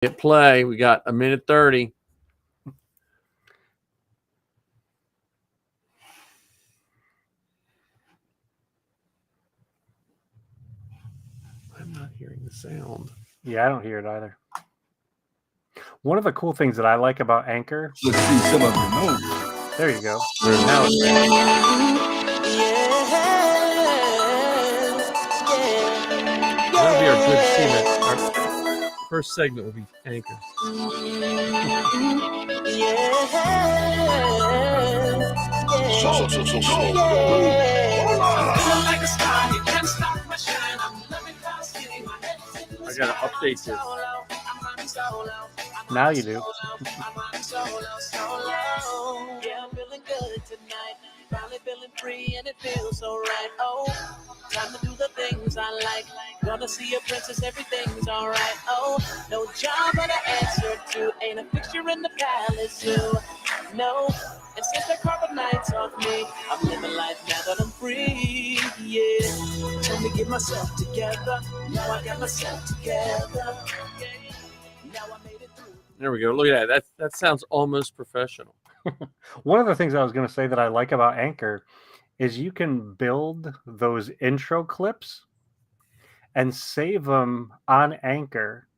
Hit play. We got a minute 30. I'm not hearing the sound. Yeah, I don't hear it either. One of the cool things that I like about Anchor. Let's see some of your moves. There you go. Now it's that'll be our good segment. Our first segment will be Anchor. I gotta update this. Now you do. Finally feeling free and it feels so right. Oh, time to do the things I like. Gonna see a princess, everything's alright. Oh, no job but an answer to. Ain't a fixture in the palace zoo. No, and since the carpet nights off me, I'm living life now that I'm free. Yeah, tell me get myself together. Now I got myself together. Now I made it through. There we go. Look at that. That sounds almost professional. One of the things I was going to say that I like about Anchor is you can build those intro clips and save them on Anchor.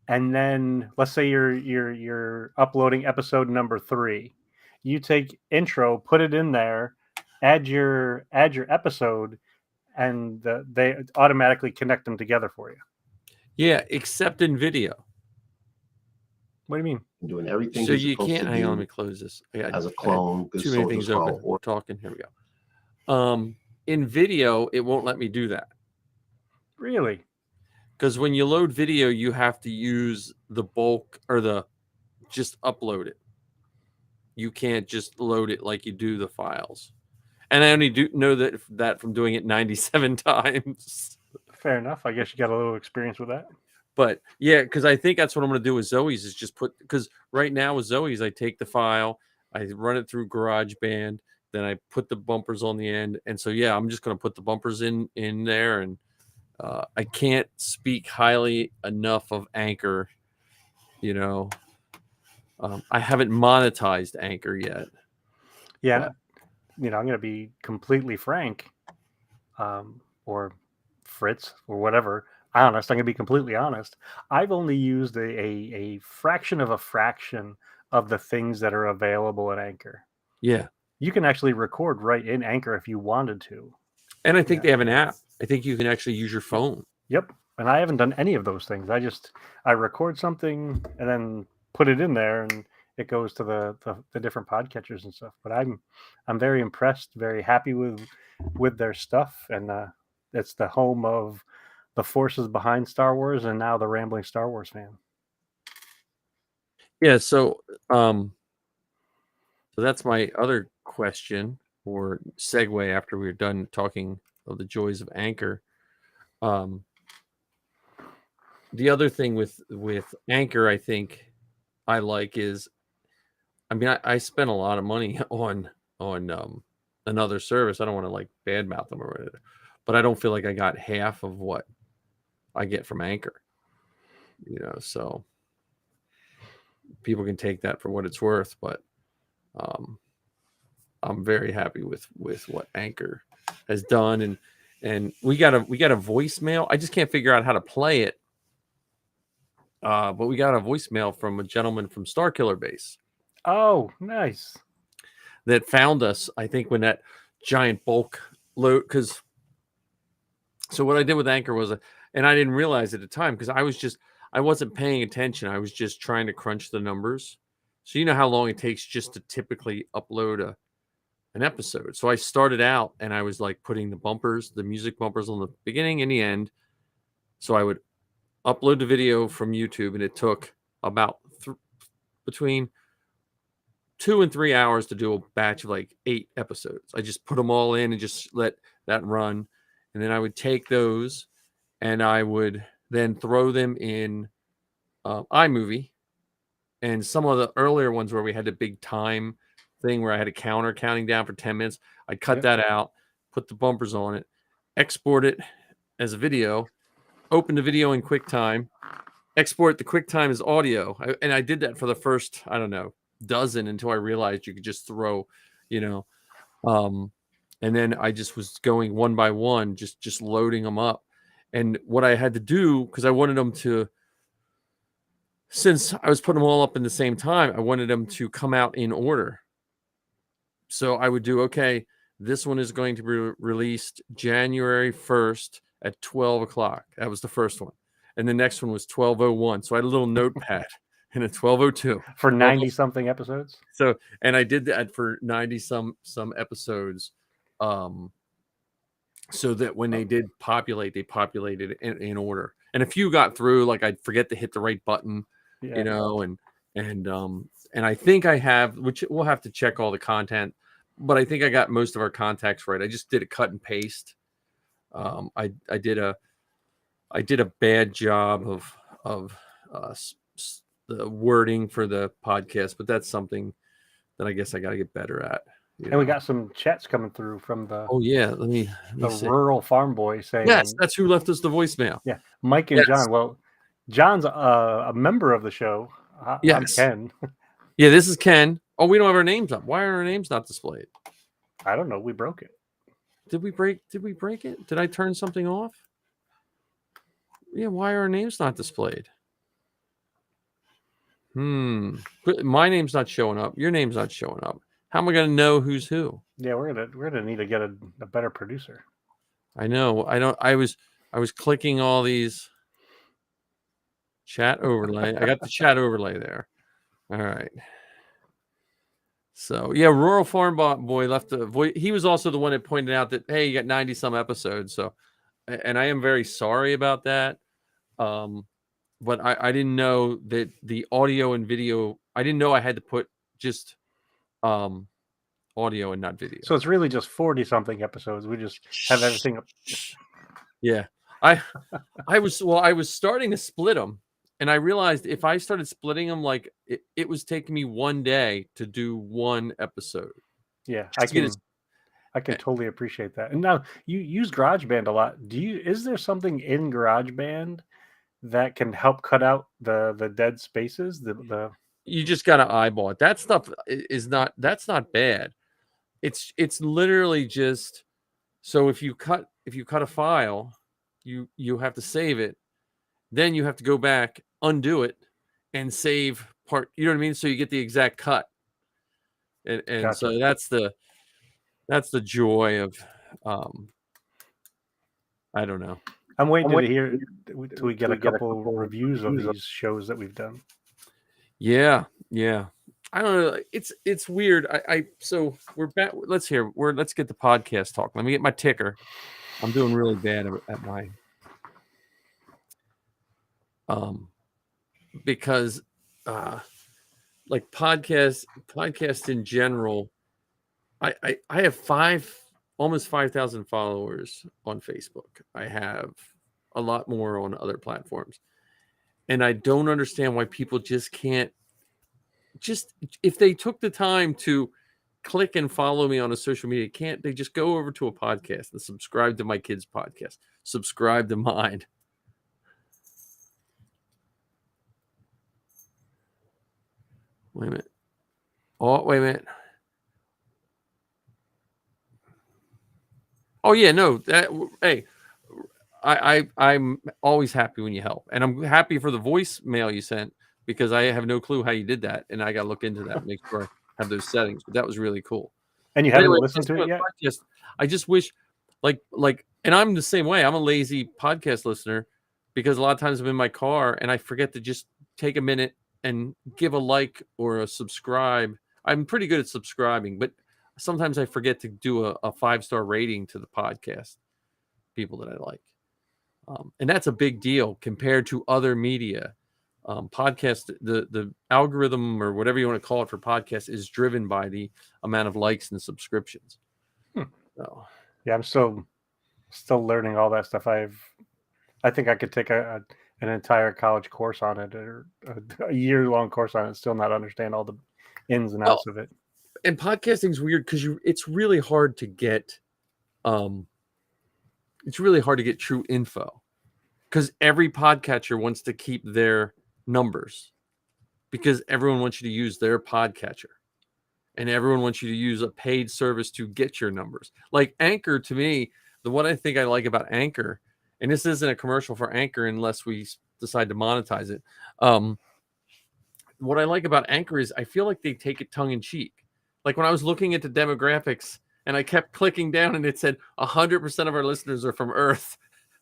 And then let's say you're uploading episode number 3. You take intro, put it in there, add your episode, and they automatically connect them together for you. Yeah, except in video. What do you mean? Doing everything. So you can't. Hang on, let me close this. As a clone, good too many things open. We're talking. Here we go. In video, it won't let me do that. Really? Because when you load video, you have to use the bulk or just upload it. You can't just load it like you do the files. And I only know that from doing it 97 times. Fair enough. I guess you got a little experience with that. But yeah, because I think that's what I'm going to do with Zoe's is just because right now with Zoe's, I take the file, I run it through GarageBand, then I put the bumpers on the end. And so, yeah, I'm just going to put the bumpers in there. And I can't speak highly enough of Anchor. You know, I haven't monetized Anchor yet. Yeah. I'm going to be completely frank, or Fritz or whatever. Honest. I'm going to be completely honest. I've only used a fraction of a fraction of the things that are available in Anchor. Yeah. You can actually record right in Anchor if you wanted to. And I think they have an app. I think you can actually use your phone. Yep. And I haven't done any of those things. I record something and then put it in there and it goes to the different podcatchers and stuff. But I'm very impressed, very happy with their stuff. And it's the home of the forces behind Star Wars and now the rambling Star Wars fan. Yeah, so that's my other question or segue after we're done talking of the joys of Anchor. The other thing with Anchor, I think I like is, I mean, I spent a lot of money on another service. I don't want to like badmouth them or whatever, but I don't feel like I got half of what I get from Anchor, so people can take that for what it's worth, but I'm very happy with what Anchor has done. And we got a voicemail. I just can't figure out how to play it. But we got a voicemail from a gentleman from Starkiller Base. Oh, nice. That found us, I think, when that giant bulk load, so what I did with Anchor was and I didn't realize at the time because I wasn't paying attention. I was just trying to crunch the numbers. So you know how long it takes just to typically upload an episode. So I started out and I was like putting the music bumpers on the beginning and the end. So I would upload the video from YouTube and it took about between 2 and 3 hours to do a batch of like 8 episodes. I just put them all in and just let that run. And then I would take those and I would then throw them in iMovie. And some of the earlier ones where we had the big time thing where I had a counter counting down for 10 minutes, I'd cut that out, put the bumpers on it, export it as a video, open the video in QuickTime, export the QuickTime as audio. And I did that for the first, I don't know, dozen until I realized you could just throw, you know, and then I just was going one by one, just loading them up. And what I had to do, because I wanted them to, since I was putting them all up in the same time, I wanted them to come out in order. So I would do, okay, this one is going to be released January 1st at 12 o'clock. That was the first one. And the next one was 12:01. So I had a little notepad and a 12:02 for 90 something episodes. So, and I did that for 90 some episodes. So that when they did populate, they populated in order. And a few got through, like I'd forget to hit the right button, you know, and I think I have, which we'll have to check all the content, but I think I got most of our contacts right. I just did a cut and paste. I did a bad job of the wording for the podcast, but that's something that I guess I got to get better at. And we got some chats coming through from the let me see. rural farm boy saying, yes, that's who left us the voicemail. Yeah, Mike and John. Well, John's a member of the show. Yes. I'm Ken. Yeah, this is Ken. Oh, we don't have our names up. Why are our names not displayed? I don't know. We broke it. Did we break it? Did I turn something off? Yeah, why are our names not displayed? My name's not showing up. Your name's not showing up. How am I going to know who's who? Yeah, we're gonna need to get a better producer. I know. I was clicking all these chat overlay. I got the chat overlay there. All right. So yeah, Rural Farm Boy left a voice. He was also the one that pointed out that, hey, you got 90 some episodes. So, and I am very sorry about that. But I didn't know that the audio and video, I didn't know I had to put just audio and not video. So it's really just 40 something episodes. We just have everything up. Yeah. I was starting to split them, and I realized if I started splitting them, like it was taking me one day to do one episode. Yeah, I can totally appreciate that. And now you use GarageBand a lot. Is there something in GarageBand that can help cut out the dead spaces? You just got to eyeball it. That stuff that's not bad. It's literally just, so if you cut a file, you have to save it, then you have to go back, undo it, and save part. You know what I mean? So you get the exact cut. And Gotcha. So that's the joy of I don't know. I'm waiting to hear till we get a couple reviews of these shows that we've done. Yeah. I don't know. It's weird. So we're back. Let's get the podcast talk. Let me get my ticker. I'm doing really bad at my because like podcasts in general. I have almost 5,000 followers on Facebook. I have a lot more on other platforms. And I don't understand why people just can't, if they took the time to click and follow me on a social media, can't they just go over to a podcast and subscribe to my kids' podcast, subscribe to mine? Wait a minute. Oh, wait a minute. Oh yeah, no. Hey, I'm always happy when you help, and I'm happy for the voicemail you sent because I have no clue how you did that, and I got to look into that, and make sure I have those settings. But that was really cool. And you haven't listened to it yet? I just wish, like, and I'm the same way. I'm a lazy podcast listener because a lot of times I'm in my car and I forget to just take a minute and give a like or a subscribe. I'm pretty good at subscribing, but sometimes I forget to do a 5-star rating to the podcast people that I like. And that's a big deal compared to other media. Podcast, the algorithm or whatever you want to call it for podcasts is driven by the amount of likes and subscriptions. So, yeah, I'm still learning all that stuff. I think I could take an entire college course on it, or a year-long course on it, and still not understand all the ins and outs of it. And podcasting is weird because it's really hard to get true info. because every podcatcher wants to keep their numbers because everyone wants you to use their podcatcher and everyone wants you to use a paid service to get your numbers. Like Anchor, to me, what I think I like about Anchor, and this isn't a commercial for Anchor unless we decide to monetize it. What I like about Anchor is I feel like they take it tongue in cheek. Like when I was looking at the demographics and I kept clicking down and it said 100% of our listeners are from Earth.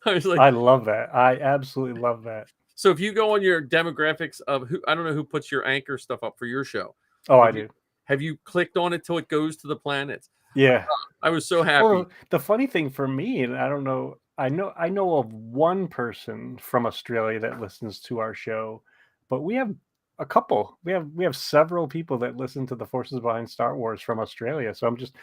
I was like, I love that. I absolutely love that. so if you go on your demographics of who, I don't know who puts your Anchor stuff up for your show. Oh, I do. Have you clicked on it till it goes to the planets? Yeah. I was so happy. Well, the funny thing for me, and I don't know, I know of one person from Australia that listens to our show, but we have a couple. We have several people that listen to the Forces Behind Star Wars from Australia. So I'm just,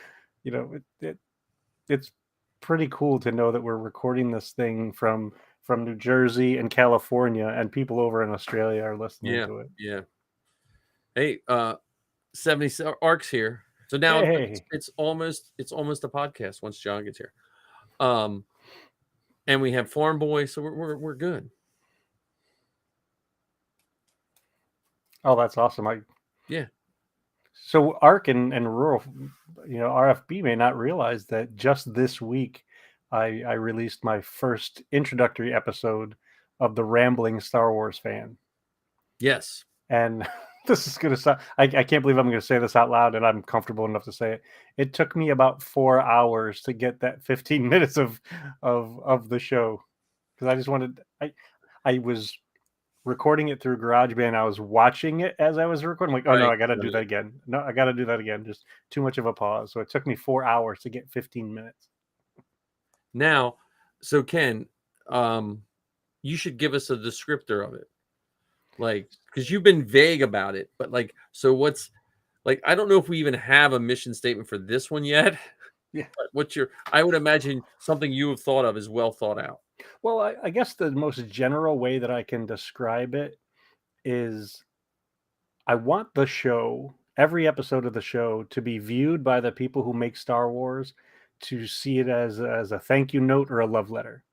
it's pretty cool to know that we're recording this thing from New Jersey and California, and people over in Australia are listening to it. Yeah. Hey, 70 Arcs here. So now it's almost a podcast once John gets here. And we have Farm Boy, so we're good. Oh, that's awesome. Yeah. So ARC and rural, RFB may not realize that just this week I released my first introductory episode of the Rambling Star Wars Fan. Yes. And this is going to sound, I can't believe I'm going to say this out loud, and I'm comfortable enough to say it. It took me about 4 hours to get that 15 minutes of the show, because I just wanted, I was recording it through GarageBand. I was watching it as I was recording. I'm like, oh no, I got to do that again. No, I got to do that again. Just too much of a pause. So it took me 4 hours to get 15 minutes. Now, so Ken, you should give us a descriptor of it. Like, because you've been vague about it, but like, so what's like, I don't know if we even have a mission statement for this one yet. Yeah. But I would imagine something you have thought of is well thought out. Well, I guess the most general way that I can describe it is I want the show, every episode of the show, to be viewed by the people who make Star Wars to see it as a thank you note or a love letter.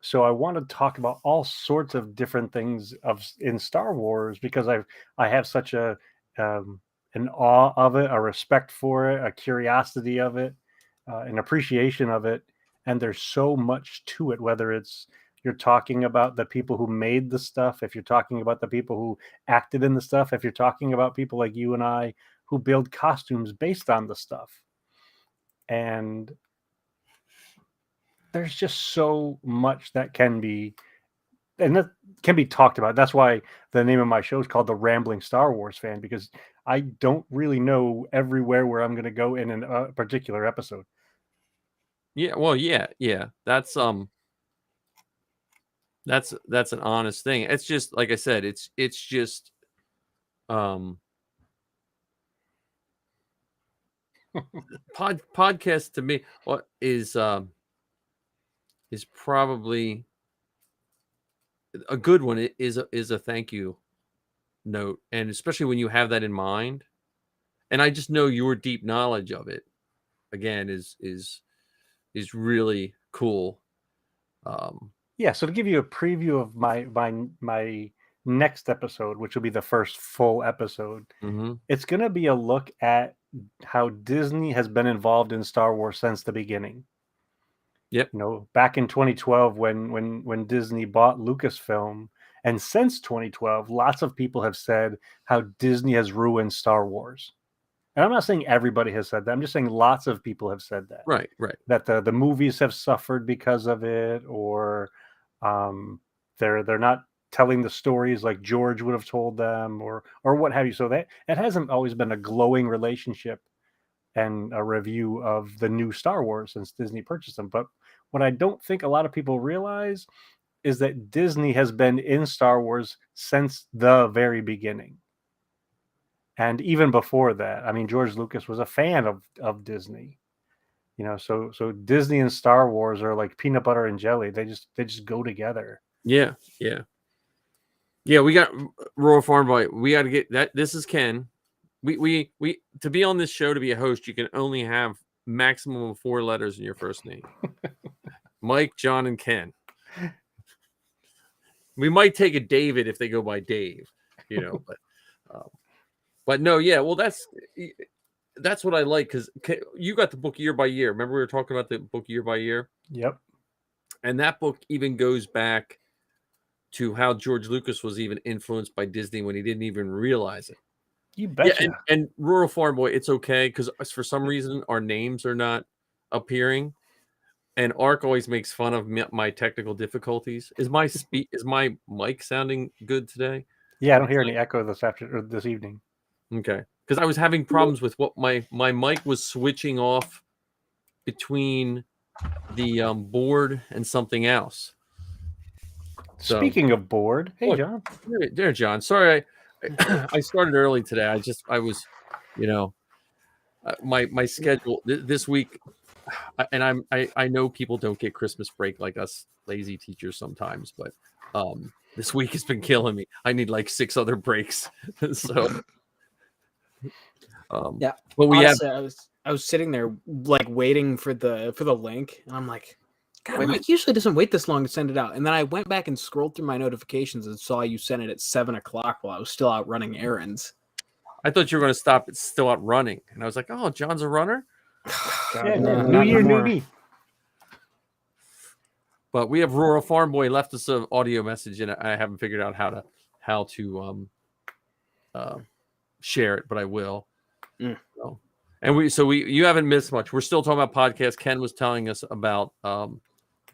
So I want to talk about all sorts of different things in Star Wars because I have such an awe of it, a respect for it, a curiosity of it, an appreciation of it. And there's so much to it, whether it's you're talking about the people who made the stuff, if you're talking about the people who acted in the stuff, if you're talking about people like you and I who build costumes based on the stuff. And there's just so much that can be talked about. That's why the name of my show is called The Rambling Star Wars Fan, because I don't really know everywhere where I'm going to go in a particular episode. Yeah, well, yeah. That's an honest thing. It's just like I said, it's just podcast to me what is probably a good one. It is a thank you note, and especially when you have that in mind. And I just know your deep knowledge of it again is really cool. Yeah, so to give you a preview of my next episode, which will be the first full episode, it's going to be a look at how Disney has been involved in Star Wars since the beginning. Yep. Back in 2012 when Disney bought Lucasfilm, and since 2012, lots of people have said how Disney has ruined Star Wars. And I'm not saying everybody has said that. I'm just saying lots of people have said that. Right. That the movies have suffered because of it, or they're not telling the stories like George would have told them, or what have you. So that it hasn't always been a glowing relationship and a review of the new Star Wars since Disney purchased them. But what I don't think a lot of people realize is that Disney has been in Star Wars since the very beginning. And even before that, I mean, George Lucas was a fan of Disney, so Disney and Star Wars are like peanut butter and jelly. They just go together. Yeah. We got Royal Farm Boy. We got to get that. This is Ken. We to be on this show, to be a host, you can only have maximum of 4 letters in your first name. Mike, John, and Ken. We might take a David if they go by Dave, but no, yeah. Well, that's what I like because you got the book year by year. Remember we were talking about the book year by year? Yep. And that book even goes back to how George Lucas was even influenced by Disney when he didn't even realize it. You betcha. Yeah, and Rural Farm Boy, it's okay because for some reason our names are not appearing, and Ark always makes fun of my technical difficulties. Is my mic sounding good today? Yeah, I don't hear any echo this evening. Okay, because I was having problems with what my mic was switching off between the board and something else. So, speaking of board, hey, John. There, John. Sorry, I started early today. I was, my schedule this week, and I know people don't get Christmas break like us lazy teachers sometimes, but this week has been killing me. I need like 6 other breaks. So, yeah. But we honestly, I was sitting there like waiting for the link, and I'm like, God, Mike usually doesn't wait this long to send it out. And then I went back and scrolled through my notifications and saw you sent it at 7:00 while I was still out running errands. I thought you were going to stop. It's still out running, and I was like, "Oh, John's a runner." God, yeah, new year, new me. But we have Rural Farm Boy left us an audio message, and I haven't figured out how to share it, but I will. So, and you haven't missed much. We're still talking about podcasts. Ken was telling us about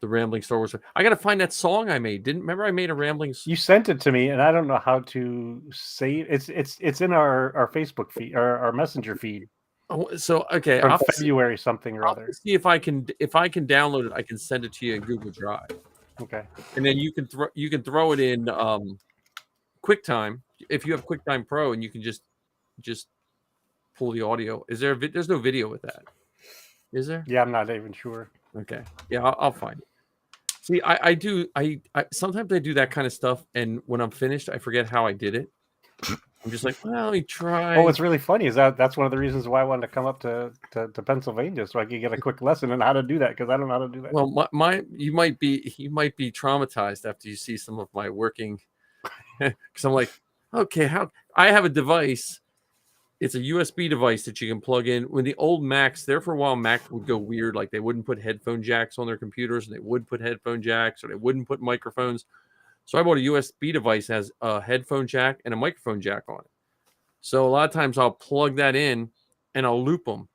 the Rambling Star Wars. I got to find that song I made. Remember I made a Rambling? You sent it to me, and I don't know how to save. It's in our Facebook feed, our Messenger feed. Oh, so okay, from February something or other. See if I can download it. I can send it to you in Google Drive. Okay, and then you can throw it in QuickTime if you have QuickTime Pro, and you can just pull the audio. There's no video with that, is there? Yeah, I'm not even sure. Okay, yeah, I'll find it. See, I sometimes I do that kind of stuff, and when I'm finished, I forget how I did it. I'm just like, well, let me try. Oh, what's really funny is that's one of the reasons why I wanted to come up to Pennsylvania so I could get a quick lesson on how to do that, because I don't know how to do that. Well, you might be traumatized after you see some of my working, because I'm like, okay, how I have a device. It's a USB device that you can plug in. When the old Macs, there for a while, Mac would go weird, like they wouldn't put headphone jacks on their computers, and they would put headphone jacks, or they wouldn't put microphones. So I bought a USB device that has a headphone jack and a microphone jack on it. So a lot of times I'll plug that in and I'll loop them.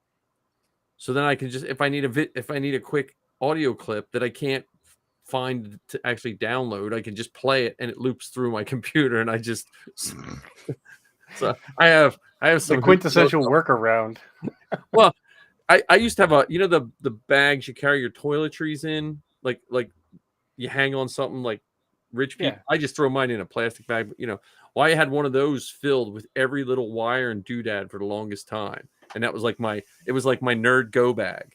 So then I can just, if I need a quick audio clip that I can't find to actually download, I can just play it and it loops through my computer, and I just so I have some the quintessential workaround. Well, I used to have the bags you carry your toiletries in, like you hang on something like rich people. Yeah. I just throw mine in a plastic bag. I had one of those filled with every little wire and doodad for the longest time, and that was like my nerd go bag.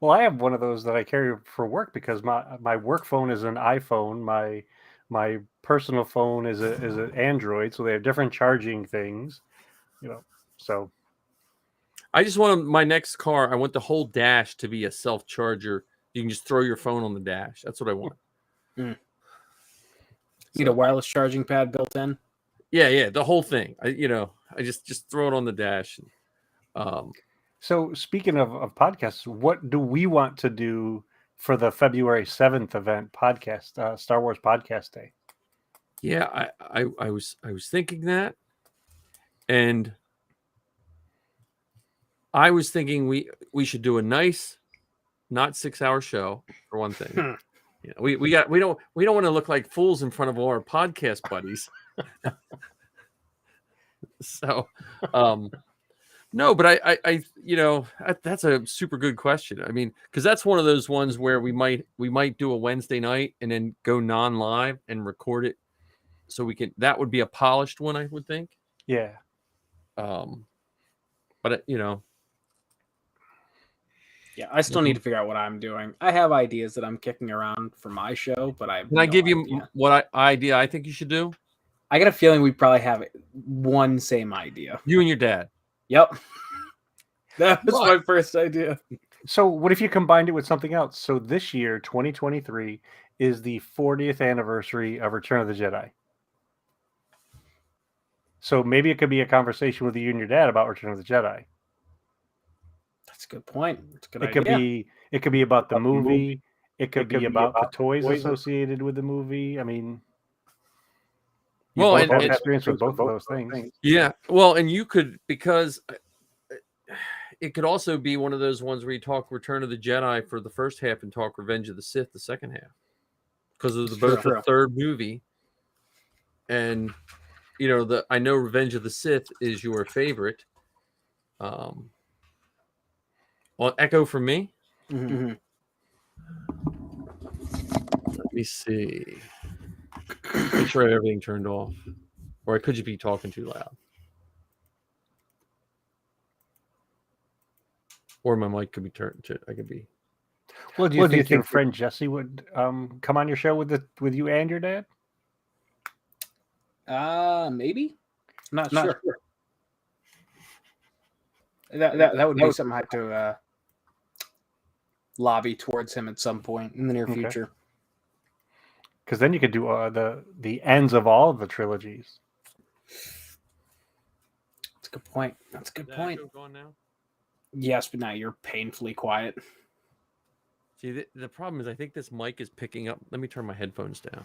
Well, I have one of those that I carry for work because my work phone is an iPhone. My personal phone is an Android, so they have different charging things. So I just want my next car. I want the whole dash to be a self charger. You can just throw your phone on the dash. That's what I want. Need a wireless charging pad built in? Yeah, the whole thing. I just throw it on the dash. So speaking of podcasts, what do we want to do for the February 7th event podcast, Star Wars Podcast Day? Yeah, I was thinking that, and I was thinking we should do a nice, not 6-hour show for one thing. We don't want to look like fools in front of all our podcast buddies. So, no, but I that's a super good question. I mean, because that's one of those ones where we might do a Wednesday night and then go non-live and record it, so we can. That would be a polished one, I would think. Yeah. But Yeah, I still need to figure out what I'm doing. I have ideas that I'm kicking around for my show, but I have Can I give you what idea I think you should do? I got a feeling we probably have one same idea. You and your dad. Yep. That was my first idea. So what if you combined it with something else? So this year, 2023, is the 40th anniversary of Return of the Jedi. So maybe it could be a conversation with you and your dad about Return of the Jedi. That's a good point. That's a good It idea. could be about the movie. It could be about the toys associated with the movie. I mean, you Well, both have and experience with both of those things. yeah, well, and you could, because it could also be one of those ones where you talk Return of the Jedi for the first half and talk Revenge of the Sith the second half, because of both the third movie. And I know Revenge of the Sith is your favorite. Well, echo from me. Mm-hmm. Let me see. Make sure I have everything turned off, or I could just be talking too loud, or my mic could be turned to. I could be. Well, do you think your friend Jesse would come on your show with you and your dad? Maybe. Not sure. That would be something I have to lobby towards him at some point in the near future. Because then you could do the ends of all of the trilogies. That's a good point. That's a good point. Gone now? Yes, but now you're painfully quiet. See, the problem is I think this mic is picking up. Let me turn my headphones down.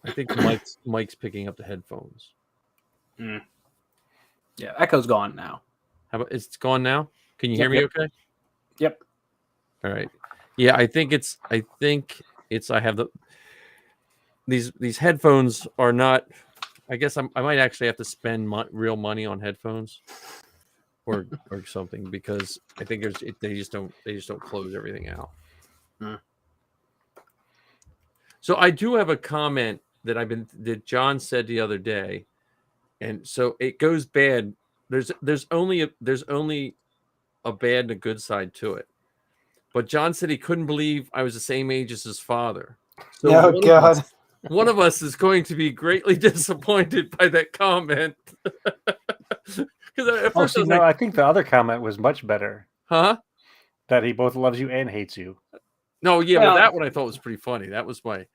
I think the mic's picking up the headphones. Yeah, echo's gone now. How about it's gone now? Can you hear me okay? Yep. All right. Yeah, I think it's I have these headphones are not. I guess I might actually have to spend real money on headphones or something, because I think they just don't close everything out. So I do have a comment that John said the other day, and so it goes bad. There's only a bad and a good side to it. But John said he couldn't believe I was the same age as his father. So one of us is going to be greatly disappointed by that comment. Because at first I think the other comment was much better. Huh? That he both loves you and hates you. No, yeah, well, that one I thought was pretty funny. That was my,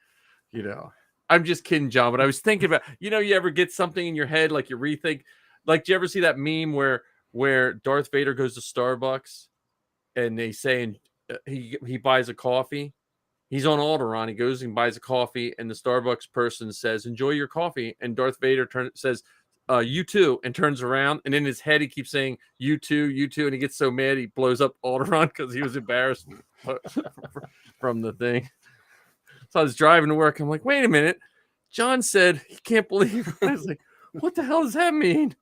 I'm just kidding, John. But I was thinking about, you ever get something in your head, like you rethink, like, do you ever see that meme where Darth Vader goes to Starbucks and they say, and he buys a coffee. He's on Alderaan. He goes and buys a coffee, and the Starbucks person says, "Enjoy your coffee." And Darth Vader says, "You too," and turns around. And in his head, he keeps saying, "You too, you too," and he gets so mad he blows up Alderaan because he was embarrassed from the thing. So I was driving to work. I'm like, "Wait a minute." John said he can't believe it. I was like, "What the hell does that mean?"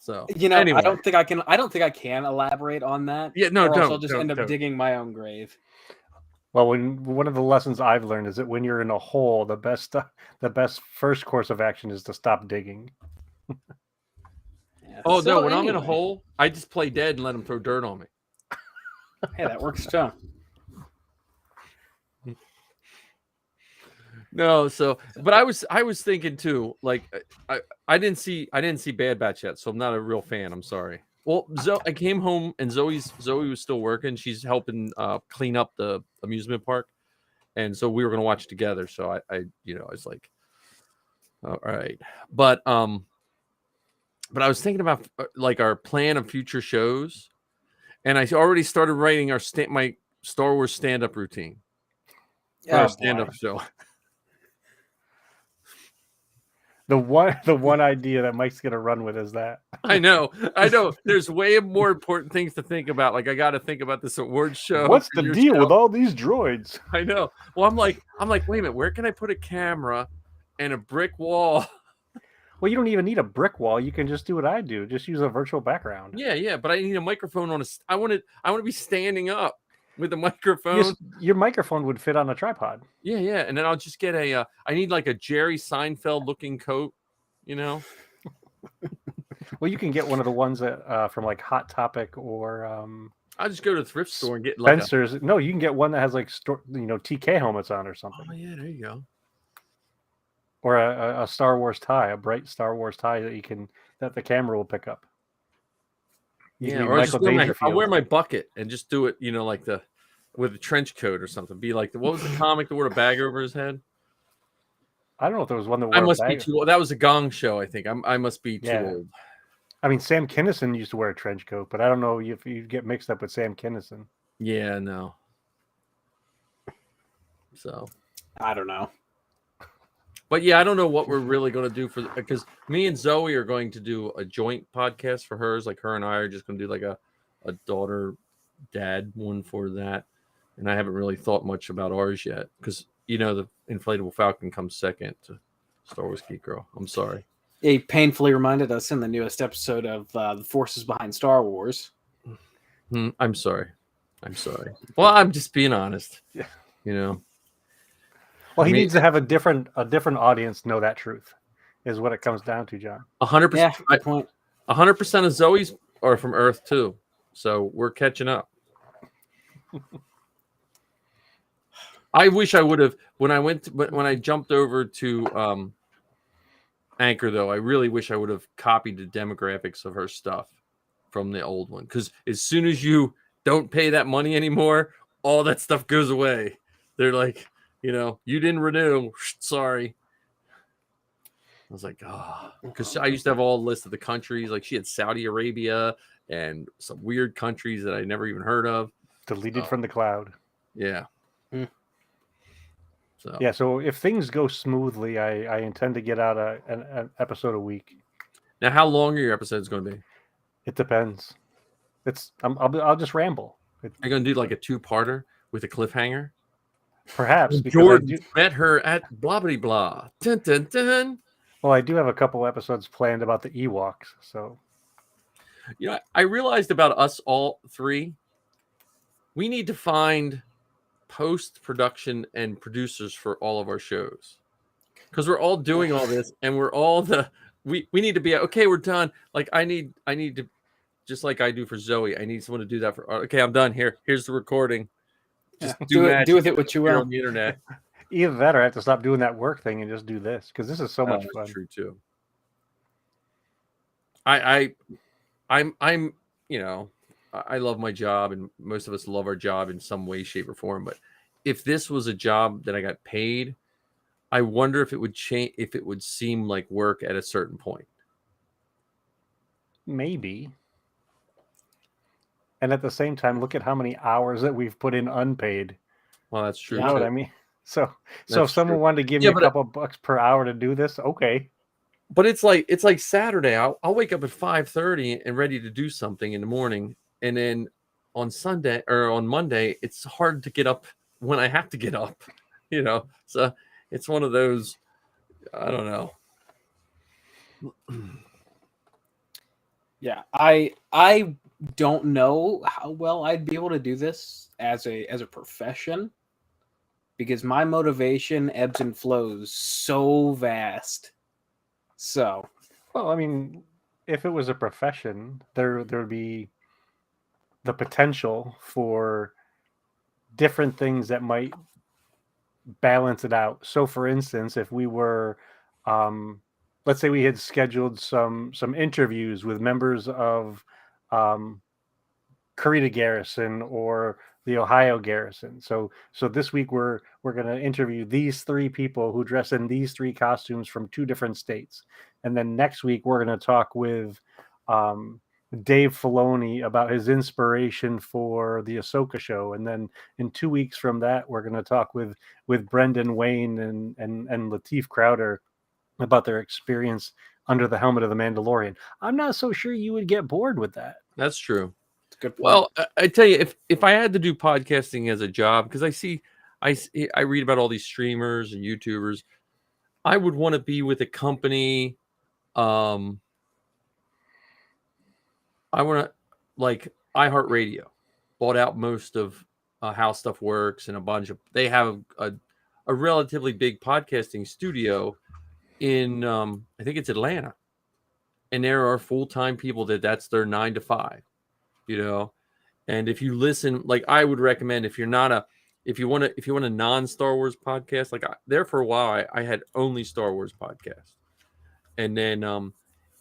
So anyway. I don't think I can elaborate on that. Yeah, no, I'll just end up digging my own grave. Well, one of the lessons I've learned is that when you're in a hole, the best first course of action is to stop digging. Yeah, no! When I'm in a hole, I just play dead and let them throw dirt on me. Hey, that works too. No, but I was thinking too, like I didn't see Bad Batch yet, so I'm not a real fan. I'm sorry. Well, I came home and Zoe was still working. She's helping clean up the amusement park, and so we were gonna watch together. So I was like, all right, but I was thinking about like our plan of future shows, and I already started writing my Star Wars stand-up routine for our stand-up show. The one idea that Mike's gonna run with is that. I know. There's way more important things to think about. Like I got to think about this award show. What's the deal with all these droids? I know. Well, I'm like, wait a minute. Where can I put a camera and a brick wall? Well, you don't even need a brick wall. You can just do what I do. Just use a virtual background. Yeah. But I need a microphone I want to be standing up with a microphone. Your microphone would fit on a tripod. Yeah. And then I'll just get I need like a Jerry Seinfeld looking coat, Well, you can get one of the ones that from like Hot Topic or I'll just go to the thrift store and get Spencer's. No, you can get one that has like TK helmets on or something. Oh yeah, there you go. Or a Star Wars tie, a bright Star Wars tie that the camera will pick up. Or I'll wear my bucket and just do it, like the with a trench coat or something. Be like, what was the comic that wore a bag over his head? I don't know if there was one that wore I a must be bag. too old. That was a Gong Show, I think. I must be too Yeah. old. I mean, Sam Kinison used to wear a trench coat, but I don't know if you get mixed up with Sam Kinison. Yeah, no. So, I don't know. but yeah, I don't know what we're really going to do because me and Zoe are going to do a joint podcast for hers. Like her and I are just going to do like a daughter dad one for that. And I haven't really thought much about ours yet because, you know, the inflatable Falcon comes second to Star Wars Geek Girl. I'm sorry. He painfully reminded us in the newest episode of the forces behind Star Wars. I'm sorry. Well, I'm just being honest. Yeah. You know. Well, he I mean, needs to have a different audience know that truth, is what it comes down to, John. 100%. Yeah, good point. 100% of Zoe's are from Earth too, so we're catching up. I wish I would have when I jumped over to Anchor though. I really wish I would have copied the demographics of her stuff from the old one because as soon as you don't pay that money anymore, all that stuff goes away. They're like, you know, you didn't renew. Sorry. I was like, because I used to have all a list of the countries. Like she had Saudi Arabia and some weird countries that I never even heard of. Deleted from the cloud. Yeah. So Yeah, so if things go smoothly, I intend to get out an episode a week. now, how long are your episodes going to be? It depends. I'll just ramble. Are you going to do like a 2-parter with a cliffhanger? Perhaps because Jordan met her at blah blah blah. Dun, dun, dun. Well, I do have a couple episodes planned about the Ewoks, so You know, I realized about us all three, we need to find post-production and producers for all of our shows. Because we're all doing all this and we're all we need to be okay, we're done. Like I need to, just like I do for Zoe, I need someone to do that for okay, I'm done here. Here's the recording. Just Do with it what you will. on the internet. either that or I have to stop doing that work thing and just do this because this is so much fun. That's true too. I'm you know, I love my job and most of us love our job in some way, shape, or form. But if this was a job that I got paid, I wonder if it would change, if it would seem like work at a certain point. Maybe. And at the same time, look at how many hours that we've put in unpaid. Well, that's true. You know what too. I mean? So That's if someone true. wanted to give Yeah, me a but couple bucks per hour to do this, okay. But it's like Saturday. I'll wake up at 5:30 and ready to do something in the morning, and then on Sunday or on Monday, it's hard to get up when I have to get up. You know, so it's one of those. I don't know. Yeah, I don't know how well I'd be able to do this as a profession because my motivation ebbs and flows so vast. So, Well, I mean, if it was a profession, there would be the potential for different things that might balance it out. So, for instance, if we were, let's say we had scheduled some interviews with members of Karita Garrison or the Ohio Garrison. So this week we're going to interview these 3 people who dress in these 3 costumes from 2 different states, and then next week we're going to talk with Dave Filoni about his inspiration for the Ahsoka show, and then in 2 weeks from that we're going to talk with Brendan Wayne and Lateef Crowder about their experience under the helmet of the Mandalorian. I'm not so sure you would get bored with that. That's true. it's a good point. Well, I tell you, if I had to do podcasting as a job, because I read about all these streamers and YouTubers, I would want to be with a company. I want to, like iHeartRadio bought out most of How Stuff Works and a bunch of. They have a relatively big podcasting studio in I think it's Atlanta, and there are full-time people that's their 9 to 5. You know, and if you listen, like I would recommend, if you want a non-Star Wars podcast, like there for a while I had only Star Wars podcast, and then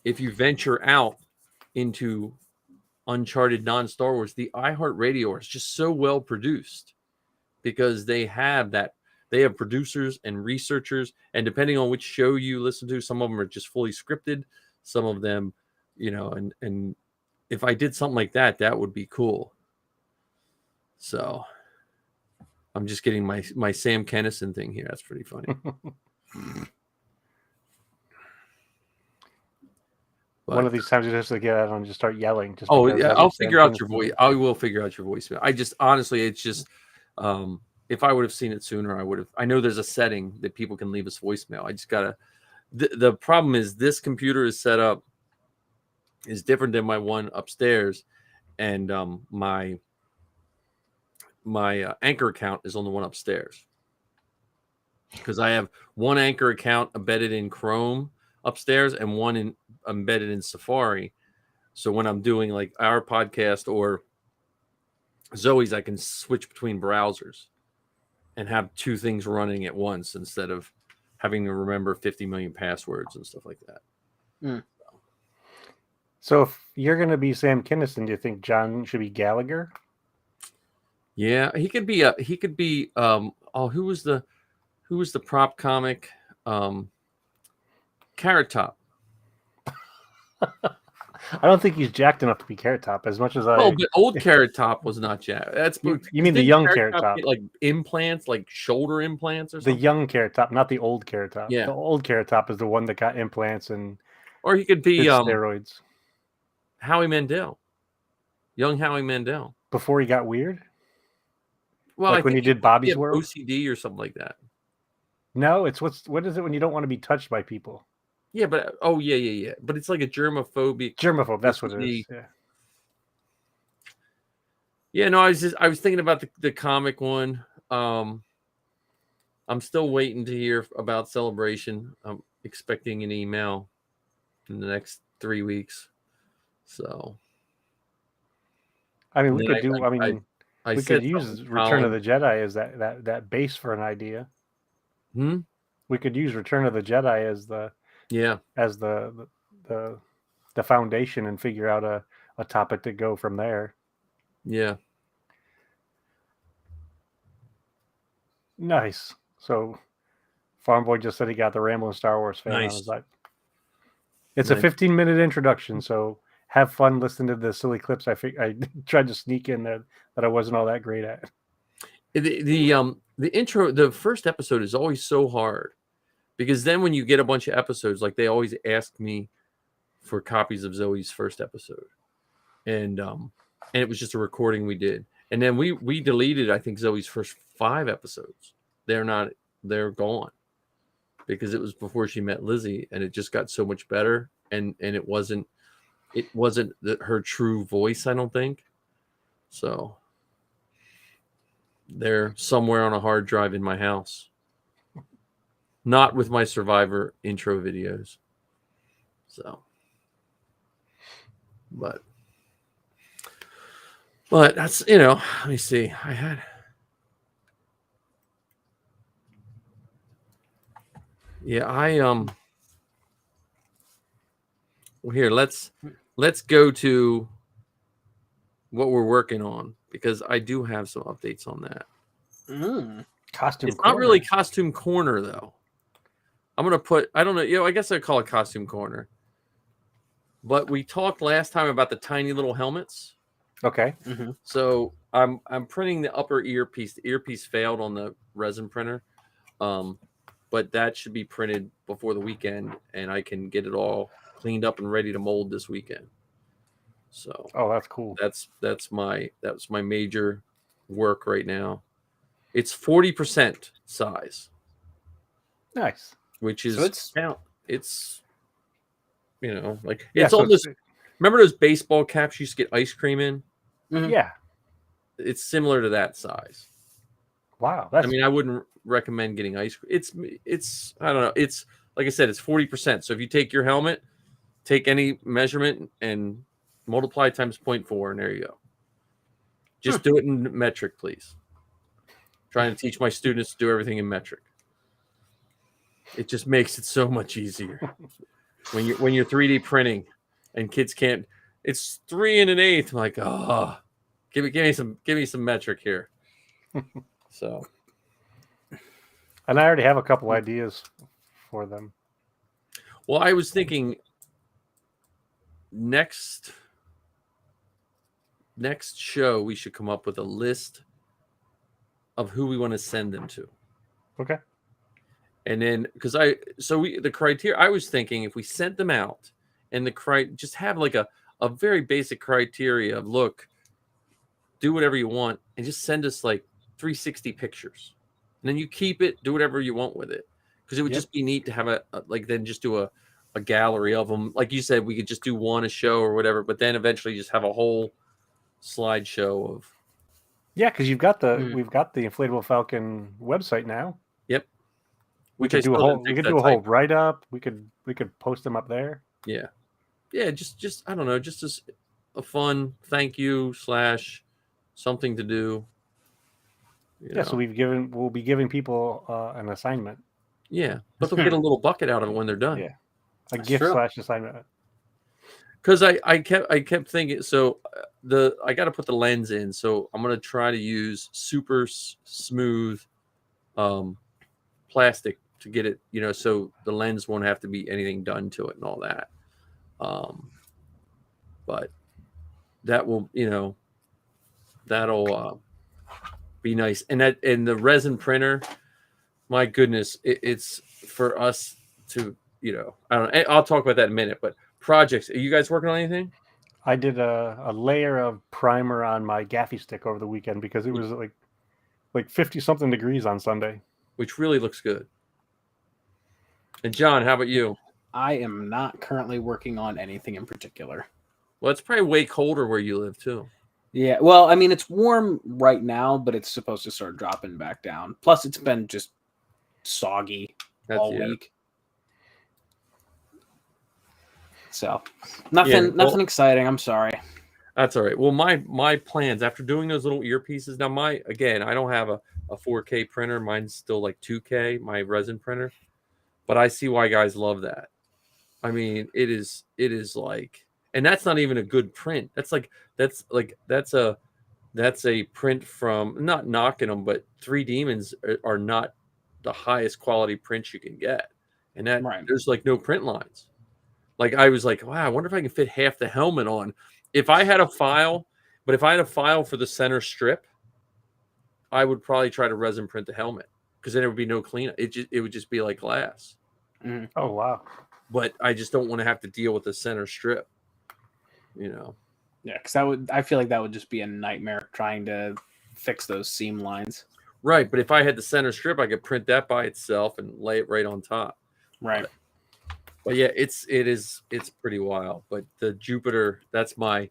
if you venture out into uncharted non-Star Wars, the iHeartRadio is just so well produced. because they have producers and researchers, and depending on which show you listen to, some of them are just fully scripted, some of them, and if I did something like that, that would be cool. So I'm just getting my Sam Kennison thing here. That's pretty funny. One of these times you just get out and just start yelling. Just Oh because yeah, that I'll is Sam figure out your Kinison. voice. I will figure out your voicemail. I just honestly, it's just if I would have seen it sooner, I would have. I know there's a setting that people can leave us voicemail. I just gotta. The problem is this computer is set up is different than my one upstairs, and my Anchor account is on the one upstairs because I have one Anchor account embedded in Chrome upstairs and one embedded in Safari. So when I'm doing like our podcast or Zoe's, I can switch between browsers and have two things running at once instead of having to remember 50 million passwords and stuff like that. So if you're going to be Sam Kinison, do you think John should be Gallagher? Yeah, he could be who was the prop comic? Carrot Top. I don't think he's jacked enough to be Carrot Top as much as I. Oh, but old Carrot Top was not jacked. That's You mean the young Carrot Top? Get, like implants, like shoulder implants or something? The young Carrot Top, not the old Carrot Top. Yeah. The old Carrot Top is the one that got implants and or he could be steroids. Howie Mandel. Young Howie Mandel. Before he got weird? Well, like when he did Bobby's World? OCD or something like that. No, it's what is it when you don't want to be touched by people? Yeah, but yeah. But it's like a germophobic. Germaphobe, that's what it is. Yeah. Yeah, no, I was thinking about the comic one. I'm still waiting to hear about Celebration. I'm expecting an email in the next 3 weeks. So I mean, we could do. We could use Return of the Jedi as that base for an idea. We could use Return of the Jedi as the foundation and figure out a topic to go from there. Yeah. Nice. So Farm Boy just said he got the Ramblin' Star Wars fan on his side. It's a 15-minute introduction, so have fun listening to the silly clips I tried to sneak in there that I wasn't all that great at. The intro, the first episode is always so hard because then when you get a bunch of episodes, like they always ask me for copies of Zoe's first episode, and it was just a recording we did, and then we deleted I think Zoe's first 5 episodes. They're gone because it was before she met Lizzie, and it just got so much better, and it wasn't her true voice, I don't think. So they're somewhere on a hard drive in my house, not with my Survivor intro videos. So, but that's, let me see. Well, here, let's go to what we're working on because I do have some updates on that. Costume. It's not really Costume Corner though. I'm gonna put. I don't know. I guess I'd call it Costume Corner. But we talked last time about the tiny little helmets. Okay. Mm-hmm. So I'm printing the upper earpiece. The earpiece failed on the resin printer, but that should be printed before the weekend, and I can get it all cleaned up and ready to mold this weekend. So that's cool. That's my major work right now. It's 40% size. Nice. Which is it's like Yeah, it's almost remember those baseball caps you used to get ice cream in? Mm-hmm. Yeah. It's similar to that size. Wow. I wouldn't recommend getting ice cream. It's I don't know. It's like I said, it's 40%. So if you take your helmet, take any measurement and multiply times 0.4, and there you go. Just do it in metric, please. Trying to teach my students to do everything in metric. It just makes it so much easier when you're 3D printing and kids can't. It's 3 1/8. I'm like, give me some metric here. So, And I already have a couple ideas for them. well, I was thinking next show we should come up with a list of who we want to send them to. Okay. And then because the criteria, I was thinking if we sent them out and just have like a very basic criteria of, look, do whatever you want and just send us like 360 pictures. And then you keep it, do whatever you want with it. Because it would just be neat to have then just do a gallery of them. Like you said, we could just do one a show or whatever, but then eventually just have a whole slideshow of. Yeah, because we've got the inflatable Falcon website now. Yep. We could do a whole write up. We could post them up there. Yeah. Yeah, just I don't know, just as a fun thank you / something to do. Yeah, so we'll be giving people an assignment. Yeah, but they'll get a little bucket out of it when they're done. Yeah, a gift / assignment. Because I kept thinking, so I got to put the lens in, so I'm gonna try to use super smooth plastic to get it, so the lens won't have to be anything done to it and all that. But that will, that'll be nice. And the resin printer, my goodness, it's for us to, I don't know. I'll talk about that in a minute. But projects, are you guys working on anything? I did a layer of primer on my gaffy stick over the weekend because it was like 50 something degrees on Sunday, which really looks good. And John, how about you? I am not currently working on anything in particular. Well, it's probably way colder where you live too. Yeah, well, I mean, it's warm right now, but it's supposed to start dropping back down. Plus, it's been just soggy all week. So, nothing exciting. I'm sorry. That's all right. Well, my plans after doing those little earpieces. Now, I don't have a 4K printer. Mine's still like 2K. My resin printer, but I see why guys love that. I mean, it is like, and that's not even a good print. That's a print from, not knocking them, but Three Demons are not the highest quality prints you can get, and that there's like no print lines. Like I was like, wow, I wonder if I can fit half the helmet on. If I had a file for the center strip, I would probably try to resin print the helmet because then there would be no cleanup. It would just be like glass. Mm-hmm. Oh wow! But I just don't want to have to deal with the center strip. Yeah, because I feel like that would just be a nightmare trying to fix those seam lines. Right, but if I had the center strip, I could print that by itself and lay it right on top. Right. But yeah, it's pretty wild. But the Jupiter, that's my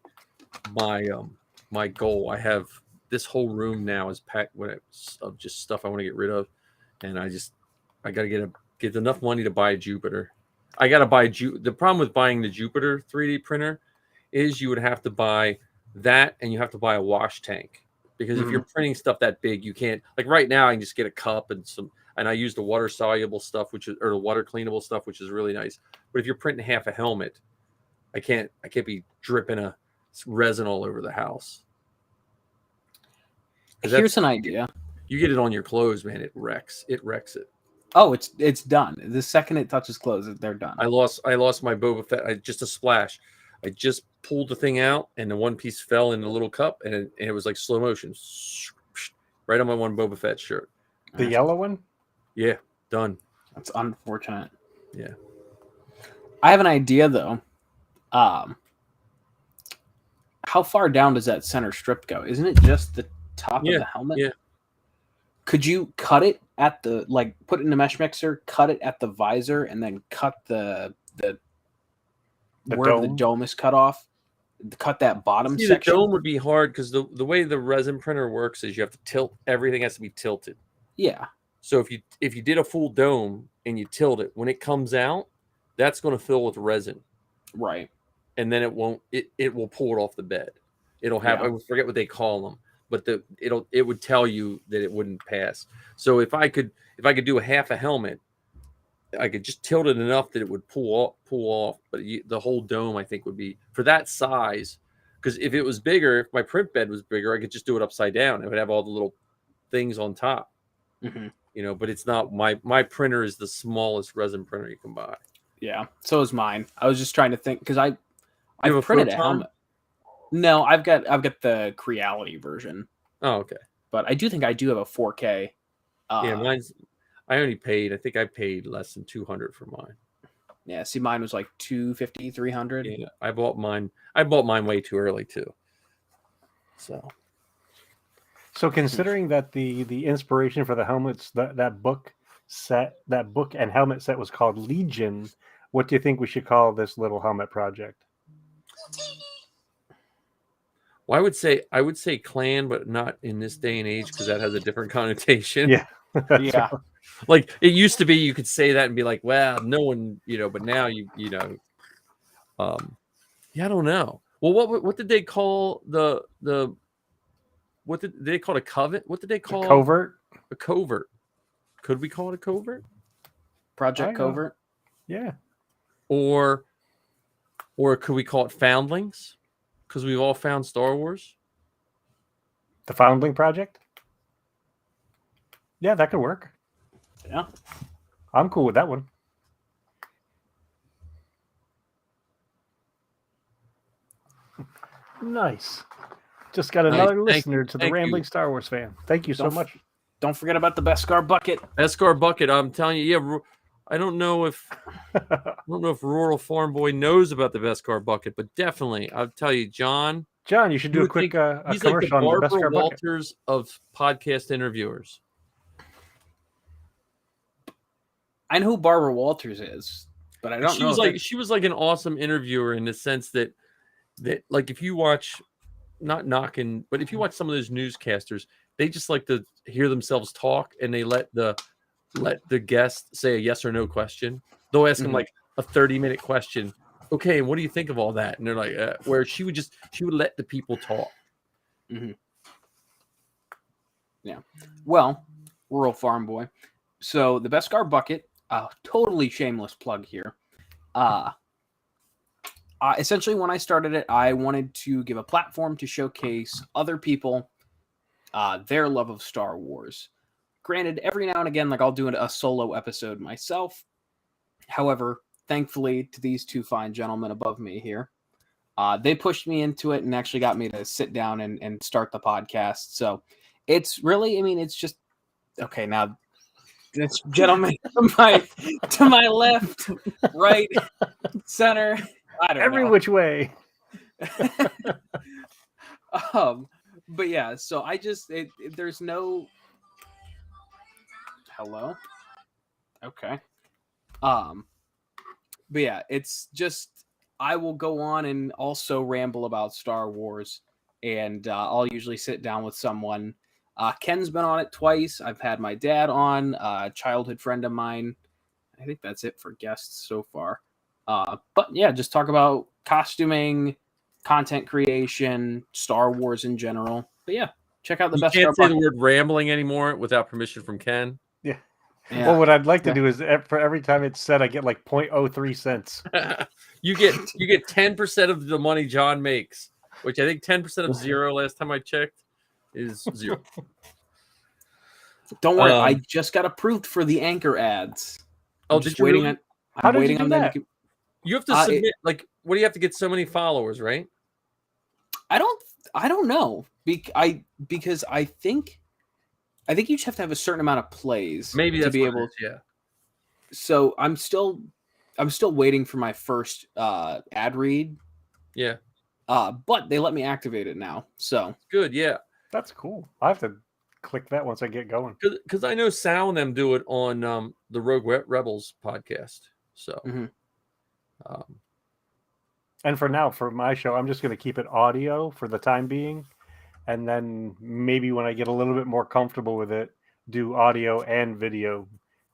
goal. I have this whole room now is packed of just stuff I want to get rid of, and I got to get enough money to buy a Jupiter. I got to buy the problem with buying the Jupiter 3D printer is you would have to buy that, and you have to buy a wash tank, because if you're printing stuff that big, you can't, like right now I can just get a cup and I use the water soluble stuff, or the water cleanable stuff, which is really nice. But if you're printing half a helmet, I can't be dripping a resin all over the house. Here's an idea. You get it on your clothes, man, it wrecks it. Oh, it's done. The second it touches clothes, they're done. I lost my Boba Fett. Just a splash. I just pulled the thing out, and the one piece fell in the little cup, and it was like slow motion, right on my one Boba Fett shirt. The yellow one? Yeah, done. That's unfortunate. Yeah. I have an idea though. How far down does that center strip go? Isn't it just the top of the helmet? Yeah. Could you cut it at the, like, put it in a mesh mixer, cut it at the visor, and then cut the where the dome is cut off? Cut that bottom section. The dome would be hard because the way the resin printer works is you have to tilt. Everything has to be tilted. Yeah. So if you did a full dome and you tilt it, when it comes out, that's going to fill with resin. Right. And then it will pull it off the bed. It'll have, I forget what they call them, but it would tell you that it wouldn't pass. So if I could do a half a helmet, I could just tilt it enough that it would pull off. But the whole dome, I think, would be for that size. Because if it was bigger, if my print bed was bigger, I could just do it upside down. It would have all the little things on top. Mhm. You know, but it's not my printer is the smallest resin printer you can buy. Yeah, so is mine. I was just trying to think because You I have a printed a Photon? helmet. No, I've got the Creality version, Oh, okay. but I do think I do have a 4K. Yeah, mine's. I think I paid less than 200 for mine. Yeah, see, mine was like 250, 300. Yeah, I bought mine way too early too. So considering that the inspiration for the helmets, that book and helmet set was called Legion, what do you think we should call this little helmet project? Well, I would say clan, but not in this day and age because that has a different connotation. Yeah. Yeah. Like it used to be, you could say that and be like, "Well, no one," but now yeah, I don't know. Well, what did they call the what did they call it, a covet? What did they call Covert? a covert? Could we call it a covert? Project Covert. Yeah. Or could we call it foundlings? Because we've all found Star Wars. The Foundling Project? Yeah, that could work. Yeah. I'm cool with that one. Nice. Just got another listener to the Rambling Star Wars fan. Thank you so much. Don't forget about the Beskar bucket. Beskar bucket. I'm telling you, yeah. I don't know if Rural Farm Boy knows about the Beskar bucket, but definitely, I'll tell you, John. John, you should do a quick he's commercial like the on the Barbara Beskar bucket. Walters of podcast interviewers. I know who Barbara Walters is, but I don't know. She was like an awesome interviewer in the sense that like if you watch, not knocking, but if you watch some of those newscasters, they just like to hear themselves talk and they let the guest say a yes or no question. They'll ask them like a 30-minute question. Okay, and what do you think of all that? And they're like, where she would let the people talk. Mm-hmm. Yeah. Well, Rural Farm Boy. So the Beskar bucket, totally shameless plug here. Essentially, when I started it, I wanted to give a platform to showcase other people, their love of Star Wars. Granted, every now and again, like I'll do a solo episode myself. However, thankfully to these two fine gentlemen above me here, they pushed me into it and actually got me to sit down and start the podcast. So it's really, it's just, okay, now this gentleman to my left, right, center, I don't know. Every which way. But yeah, so I just, there's no, hello? Okay. But yeah, it's just, I will go on and also ramble about Star Wars, and I'll usually sit down with someone. Ken's been on it twice. I've had my dad on, a childhood friend of mine. I think that's it for guests so far. But yeah, just talk about costuming, content creation, Star Wars in general. But yeah, check out the best. You can't say the word rambling anymore without permission from Ken. Yeah. Yeah. Well, what I'd like to do is for every time it's said, I get like 0.03 cents. You get 10% of the money John makes, which I think 10% of zero last time I checked is zero. Don't worry, I just got approved for the Anchor ads. Oh, did you waiting really? How did you do that? You have to submit what do you have to get so many followers, right? I don't know. Because I think you just have to have a certain amount of plays. Maybe that's to be able to. Yeah. So I'm still waiting for my first ad read. Yeah. But they let me activate it now. So good. Yeah. That's cool. I have to click that once I get going. Because I know Sal and them do it on the Rogue Rebels podcast. So. And for now, for my show, I'm just going to keep it audio for the time being. And then maybe when I get a little bit more comfortable with it, do audio and video,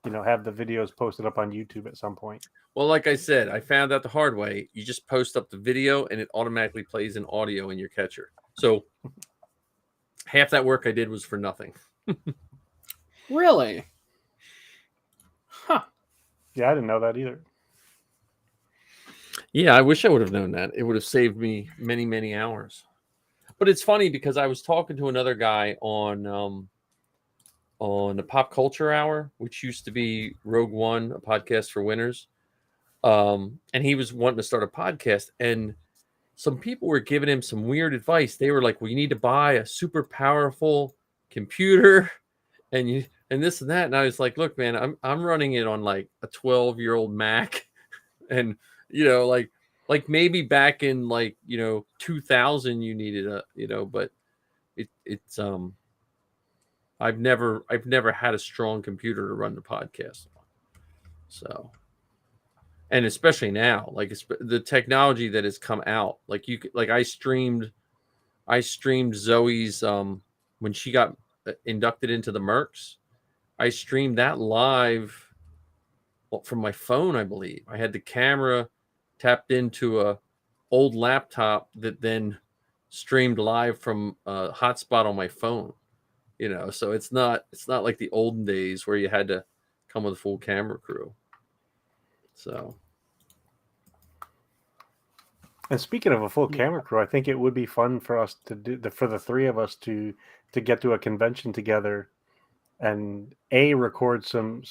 have the videos posted up on YouTube at some point. Well, like I said, I found out the hard way. You just post up the video and it automatically plays in audio in your catcher. So half that work I did was for nothing. Really? Huh. Yeah, I didn't know that either. Yeah, I wish I would have known that. It would have saved me many, many hours. But it's funny because I was talking to another guy on on the Pop Culture Hour, which used to be Rogue One, a podcast for winners. And he was wanting to start a podcast, and some people were giving him some weird advice. They were like, "Well, you need to buy a super powerful computer, and this and that." And I was like, "Look, man, I'm running it on like a 12-year-old Mac, and like maybe back in 2000 you needed but it's I've never had a strong computer to run the podcast on. So, and especially now, like the technology that has come out, like I streamed Zoe's when she got inducted into the Mercs. I streamed that live from my phone. I believe I had the camera tapped into a old laptop that then streamed live from a hotspot on my phone. So it's not like the olden days where you had to come with a full camera crew. So, and speaking of a full camera crew, I think it would be fun for us to do for the three of us to get to a convention together and record some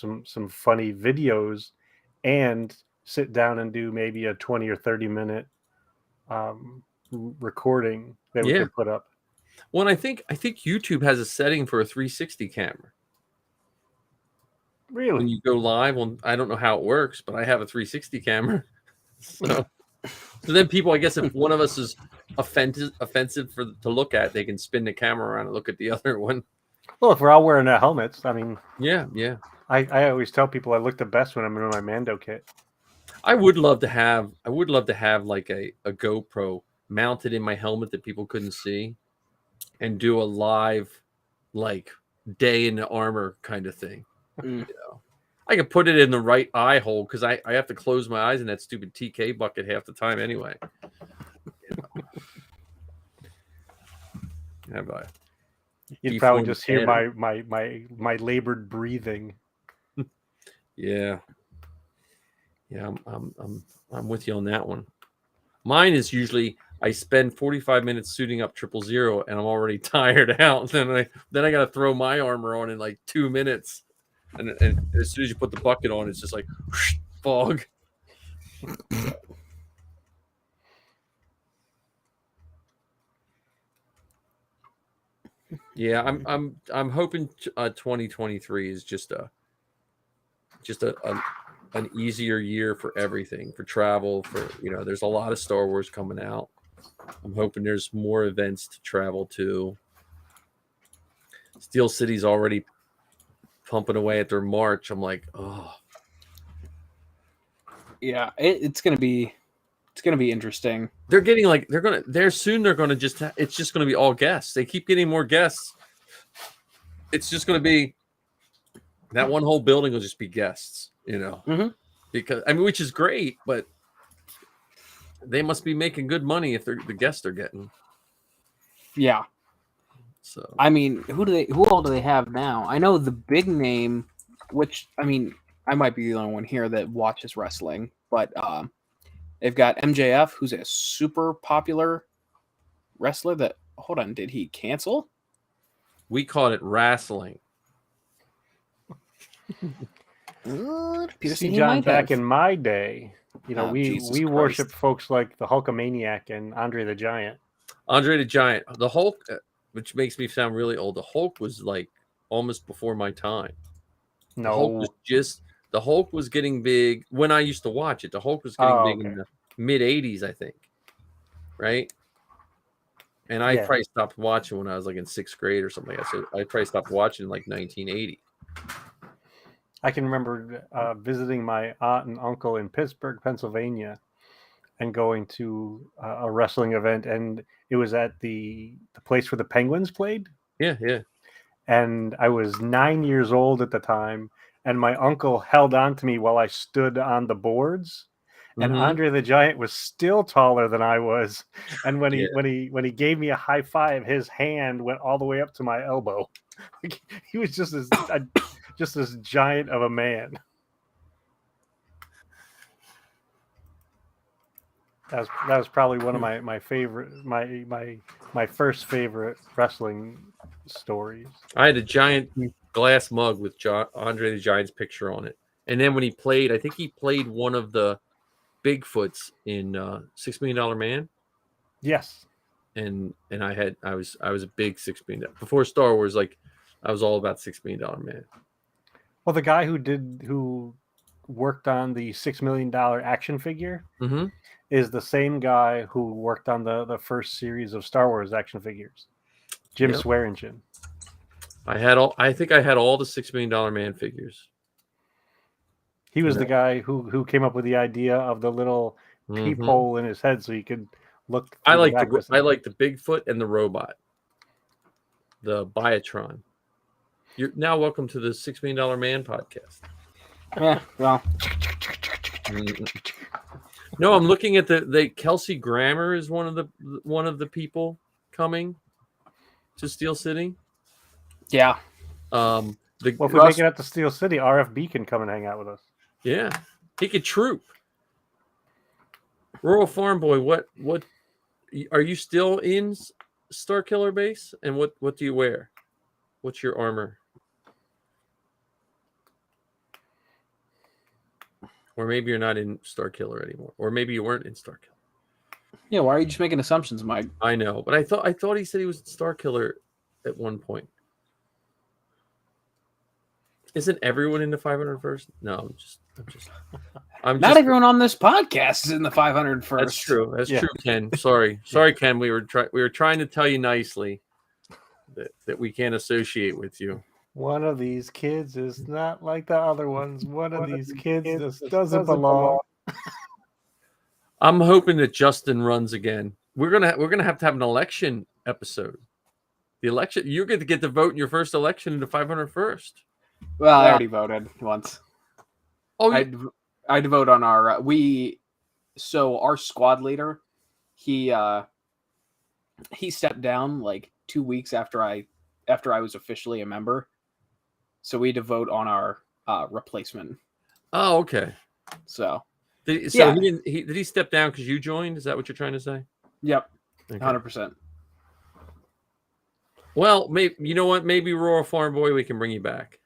funny videos and sit down and do maybe a 20 or 30 minute recording that we could put up. Well, I think YouTube has a setting for a 360 camera. Really? When you go live on, I don't know how it works, but I have a 360 camera. So then people, I guess, if one of us is offensive to look at, they can spin the camera around and look at the other one. Well, if we're all wearing our helmets, I mean, yeah. I always tell people I look the best when I'm in my Mando kit. I would love to have like a GoPro mounted in my helmet that people couldn't see, and do a live like day in the armor kind of thing. I could put it in the right eye hole because I have to close my eyes in that stupid TK bucket half the time anyway. You'd probably just hear my labored breathing. Yeah. I'm with you on that one. Mine is usually I spend 45 minutes suiting up 000 and I'm already tired out. Then I got to throw my armor on in like 2 minutes. And as soon as you put the bucket on, it's just like whoosh, fog. Yeah, I'm hoping 2023 is just an easier year for everything, for travel, for there's a lot of Star Wars coming out. I'm hoping there's more events to travel to. Steel City's already pumping away at their March. I'm like, oh. Yeah, it's gonna be interesting. They're getting it's just gonna be all guests. They keep getting more guests. It's just gonna be that one whole building will just be guests, because which is great, but they must be making good money if they're the guests they're getting. Yeah. So I mean, who all do they have now? I know the big name, which I mean, I might be the only one here that watches wrestling, but they've got MJF, who's a super popular wrestler. Hold on, did he cancel? We called it wrestling. See, John, back in my day, we worship folks like the Hulkamaniac and Andre the Giant. Andre the Giant, the Hulk, which makes me sound really old. The Hulk was like almost before my time. No, the Hulk was getting big when I used to watch it. The Hulk was getting big in the mid '80s, I think, right? And I probably stopped watching when I was like in 6th grade or something like that. So I probably stopped watching in like 1980. I can remember visiting my aunt and uncle in Pittsburgh, Pennsylvania, and going to a wrestling event, and it was at the place where the Penguins played. Yeah. And I was 9 years old at the time, and my uncle held on to me while I stood on the boards. And Andre the Giant was still taller than I was, and when he gave me a high five, his hand went all the way up to my elbow. He was just as giant of a man. That was probably one of my favorite my first favorite wrestling stories. I had a giant glass mug with Andre the Giant's picture on it. And then when he played, I think he played one of the Bigfoots in $6 Million Man. Yes. And I was a big $6 Million before Star Wars. Like I was all about $6 Million Man. Well, the guy who worked on the $6 million action figure Mm-hmm. is the same guy who worked on the first series of Star Wars action figures, Jim Yep. Swearingen. I think I had all the $6 Million Man figures. He was the guy who came up with the idea of the little peephole in his head so he could look. I like the Bigfoot and the robot, the Biotron. You're now welcome to the $6 Million Man podcast. Yeah, well, no, I'm looking at the Kelsey Grammer is one of the people coming to Steel City. yeah. Well, if we make it out to Steel City, RFB can come and hang out with us. Yeah, he could troop. Rural Farm Boy, what are you still in Star Killer base? And what do you wear? What's your armor? Or maybe you're not in Star Killer anymore. Or maybe you weren't in Star Killer. Yeah, why are you just making assumptions, Mike? I know, but I thought he said he was in Star Killer at one point. Isn't everyone in the 501st? No, I'm Not everyone on this podcast is in the 501st. That's true. That's true, Ken. Sorry, Ken. We were trying to tell you nicely that we can't associate with you. One of these kids is not like the other ones. One of these kids just doesn't belong. I'm hoping that Justin runs again. We're gonna have to have an election episode. The election, you're going to get to vote in your first election in the 501st. Well, I already voted once. Oh, I'd vote on our so our squad leader, he stepped down like 2 weeks after I was officially a member. So we had to vote on our replacement. Oh, okay. So did he step down because you joined? Is that what you're trying to say? Yep, okay. 100%. Well, maybe you know what? Maybe Rural Farm Boy, we can bring you back.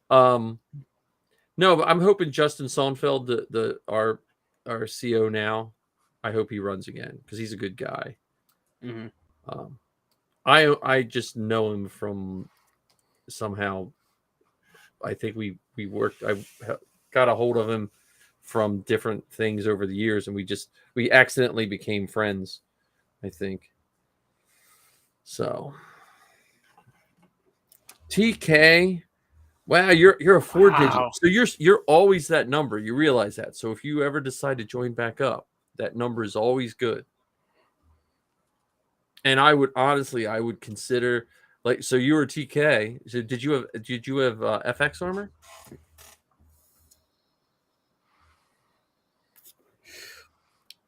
No, but I'm hoping Justin Sonfeld, our CO now, I hope he runs again because he's a good guy. Mm-hmm. I just know him from somehow. I think we worked. I got a hold of him from different things over the years, and we accidentally became friends. I think so. TK, wow, you're a 4-digit. So you're always that number. You realize that. So if you ever decide to join back up, that number is always good. And I would consider so you were TK. So did you have FX armor?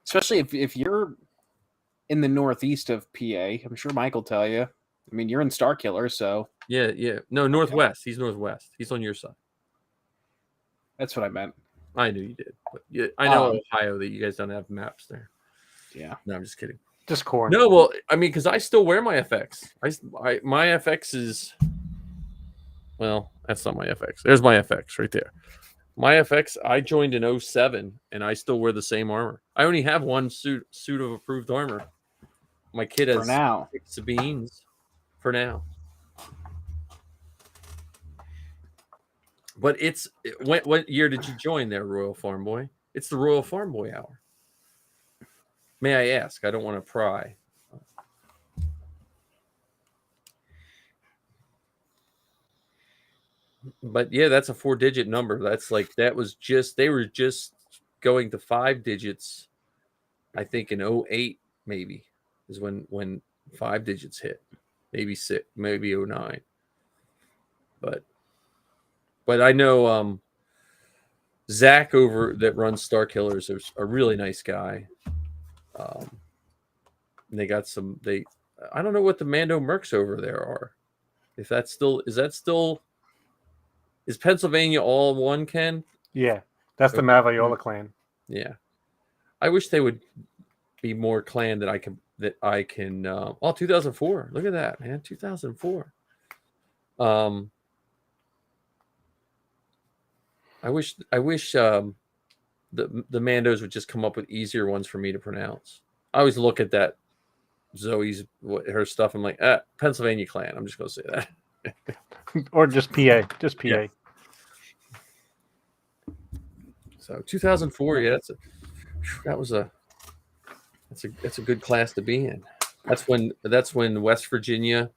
Especially if you're in the northeast of PA, I'm sure Mike will tell you. I mean, you're in Star Killer, so yeah. No, northwest. He's northwest. He's on your side. That's what I meant. I knew you did, but I know Ohio that you guys don't have maps there. Yeah. No, I'm just kidding. Just corn. No, well, I mean, because I still wear my FX. My FX is, well, that's not my FX. There's my FX right there. My FX, I joined in 2007, and I still wear the same armor. I only have one suit of approved armor. My kid has for now. Sabines for now. But what year did you join there, Royal Farm Boy? It's the Royal Farm Boy hour. May I ask? I don't want to pry. But yeah, that's a 4-digit number. They were just going to 5 digits. I think in 2008 maybe is when 5 digits hit. Maybe 6, maybe 2009. But I know Zach over that runs Star Killers is a really nice guy. And they got I don't know what the Mando Mercs over there are. If that's still is Pennsylvania all one, Ken? Yeah, that's the Maviola clan. Yeah. I wish they would be more clan that I could that I can. 2004. Look at that, man. 2004. I wish the Mandos would just come up with easier ones for me to pronounce. I always look at that Zoe's her stuff. I'm like, Pennsylvania clan. I'm just gonna say that. Or just PA. Just PA. Yeah. So 2004, yeah, that's a good class to be in. That's when West Virginia,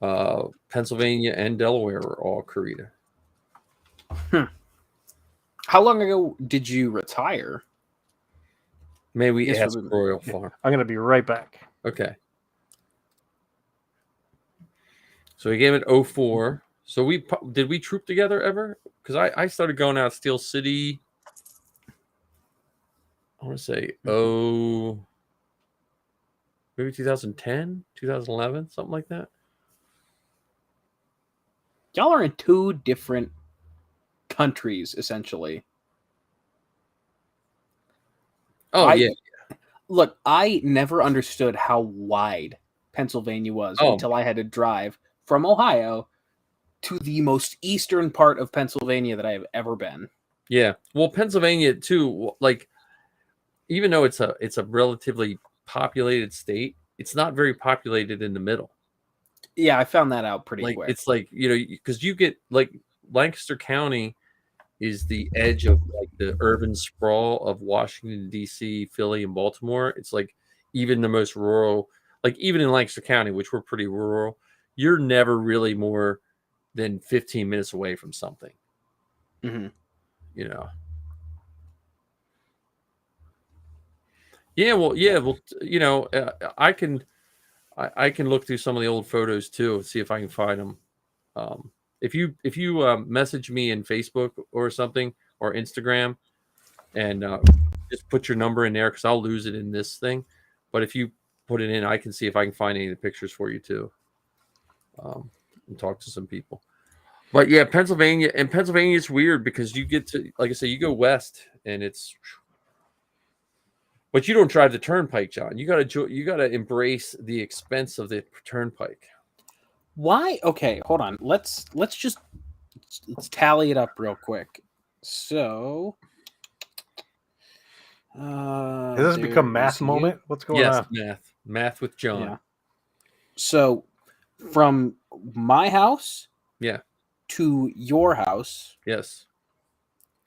Pennsylvania, and Delaware were all Carita. How long ago did you retire? May we Yes, ask we- Royal Farm? I'm going to be right back. Okay. So we gave it 04. So did we troop together ever? Because I started going out Steel City. I want to say maybe 2010, 2011, something like that. Y'all are in two different countries, essentially. Oh, yeah. Look, I never understood how wide Pennsylvania was until I had to drive from Ohio to the most eastern part of Pennsylvania that I have ever been. Yeah. Well, Pennsylvania too, like even though it's a relatively populated state, it's not very populated in the middle. Yeah, I found that out pretty quick. It's like, because you get like Lancaster County is the edge of like the urban sprawl of Washington, D.C., Philly, and Baltimore. It's like even the most rural, like even in Lancaster County, which we're pretty rural, you're never really more than 15 minutes away from something. Mm-hmm. Yeah, well, I can look through some of the old photos too and see if I can find them. If you message me in Facebook or something or Instagram and just put your number in there, because I'll lose it in this thing. But if you put it in, I can see if I can find any of the pictures for you too. And talk to some people. But yeah, Pennsylvania is weird because you get to, like I say, you go west and it's. But you don't drive the turnpike, John. You gotta embrace the expense of the turnpike. Why? Okay, hold on. Let's tally it up real quick. So, Has this become math moment? What's going on? Yes, math with John. Yeah. So, from my house, to your house, yes,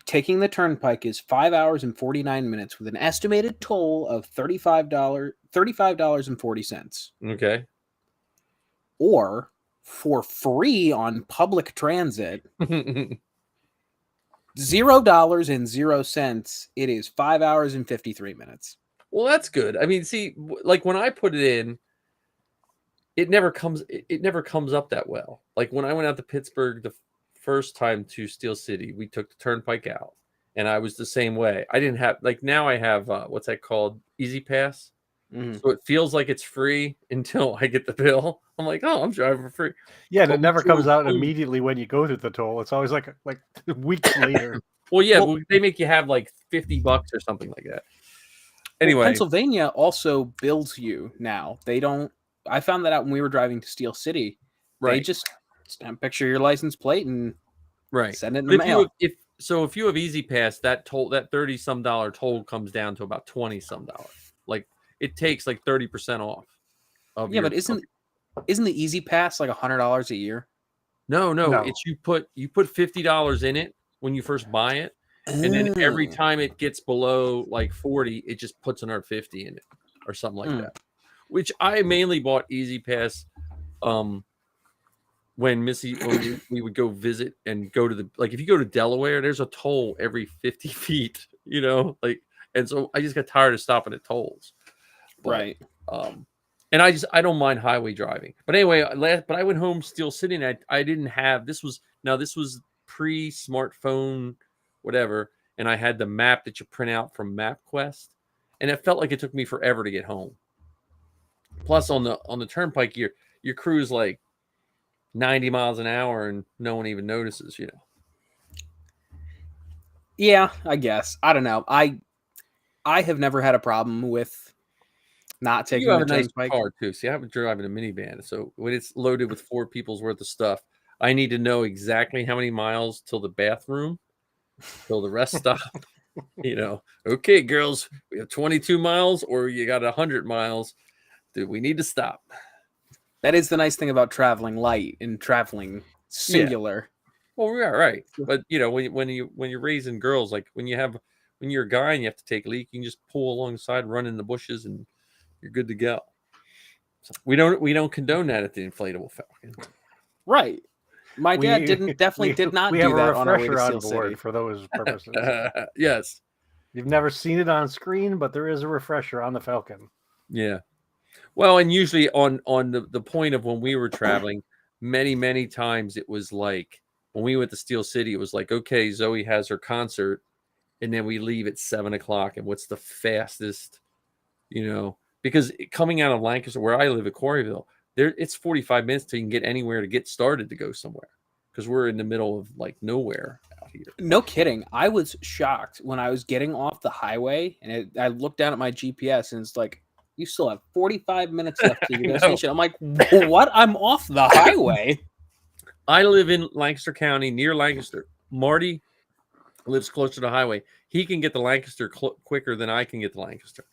taking the turnpike is 5 hours and 49 minutes with an estimated toll of $35.40. Okay. Or for free on public transit, $0.00. It is 5 hours and 53 minutes. Well, that's good. I mean, see, like when I put it in, it never comes up that well. Like when I went out to Pittsburgh the first time to Steel City, we took the turnpike out, and I was the same way. I didn't have, like, now I have what's that called? Easy Pass. Mm-hmm. So it feels like it's free until I get the bill. I'm like, oh, I'm driving for free. Yeah, and it never comes out immediately when you go through the toll. It's always like weeks later. Well, yeah, they make you have like $50 or something like that. Anyway, Pennsylvania also bills you now. They don't. I found that out when we were driving to Steel City. right? They just stamp picture your license plate and send it in the If mail. if you have Easy Pass, that $30-some toll comes down to about $20-some. Like it takes like 30% off. But isn't the Easy Pass like $100 a year? No. It's you put $50 in it when you first buy it, and then every time it gets below like 40, it just puts another 50 in it or something like that. Which I mainly bought Easy Pass when we would go visit and go to the, like, if you go to Delaware, there's a toll every 50 feet, and so I just got tired of stopping at tolls. Right. And I don't mind highway driving. But anyway, but I went home Steel City, and I didn't have, this was pre-smartphone, whatever, and I had the map that you print out from MapQuest, and it felt like it took me forever to get home. Plus on the turnpike, your cruise like 90 miles an hour and no one even notices, Yeah, I guess. I don't know. I have never had a problem with Not taking You have the a nice turnpike. car too. See, I have driving a minivan, so when it's loaded with 4 people's worth of stuff, I need to know exactly how many miles till the bathroom, till the rest stop. Okay, girls, we have 22 miles, or you got 100 miles. Dude, we need to stop. That is the nice thing about traveling light and traveling singular. Well, yeah, right. But when you're raising girls, like when you're a guy and you have to take a leak, you can just pull alongside, run in the bushes, and you're good to go. So we don't condone that at the inflatable Falcon. Right. My dad did not We do have a that on our way refresher to on Steel board City. for those purposes. Yes. You've never seen it on screen, but there is a refresher on the Falcon. Yeah. Well, and usually on the point of when we were traveling, many times it was like when we went to Steel City, it was like, okay, Zoe has her concert, and then we leave at 7:00. And what's the fastest, because coming out of Lancaster, where I live at Quarryville, it's 45 minutes till you can get anywhere to get started to go somewhere, because we're in the middle of like nowhere out here. No kidding. I was shocked when I was getting off the highway and I looked down at my GPS and it's like, you still have 45 minutes left to your destination. I'm like, what? I'm off the highway. I live in Lancaster County, near Lancaster. Marty lives closer to the highway. He can get to Lancaster quicker than I can get to Lancaster,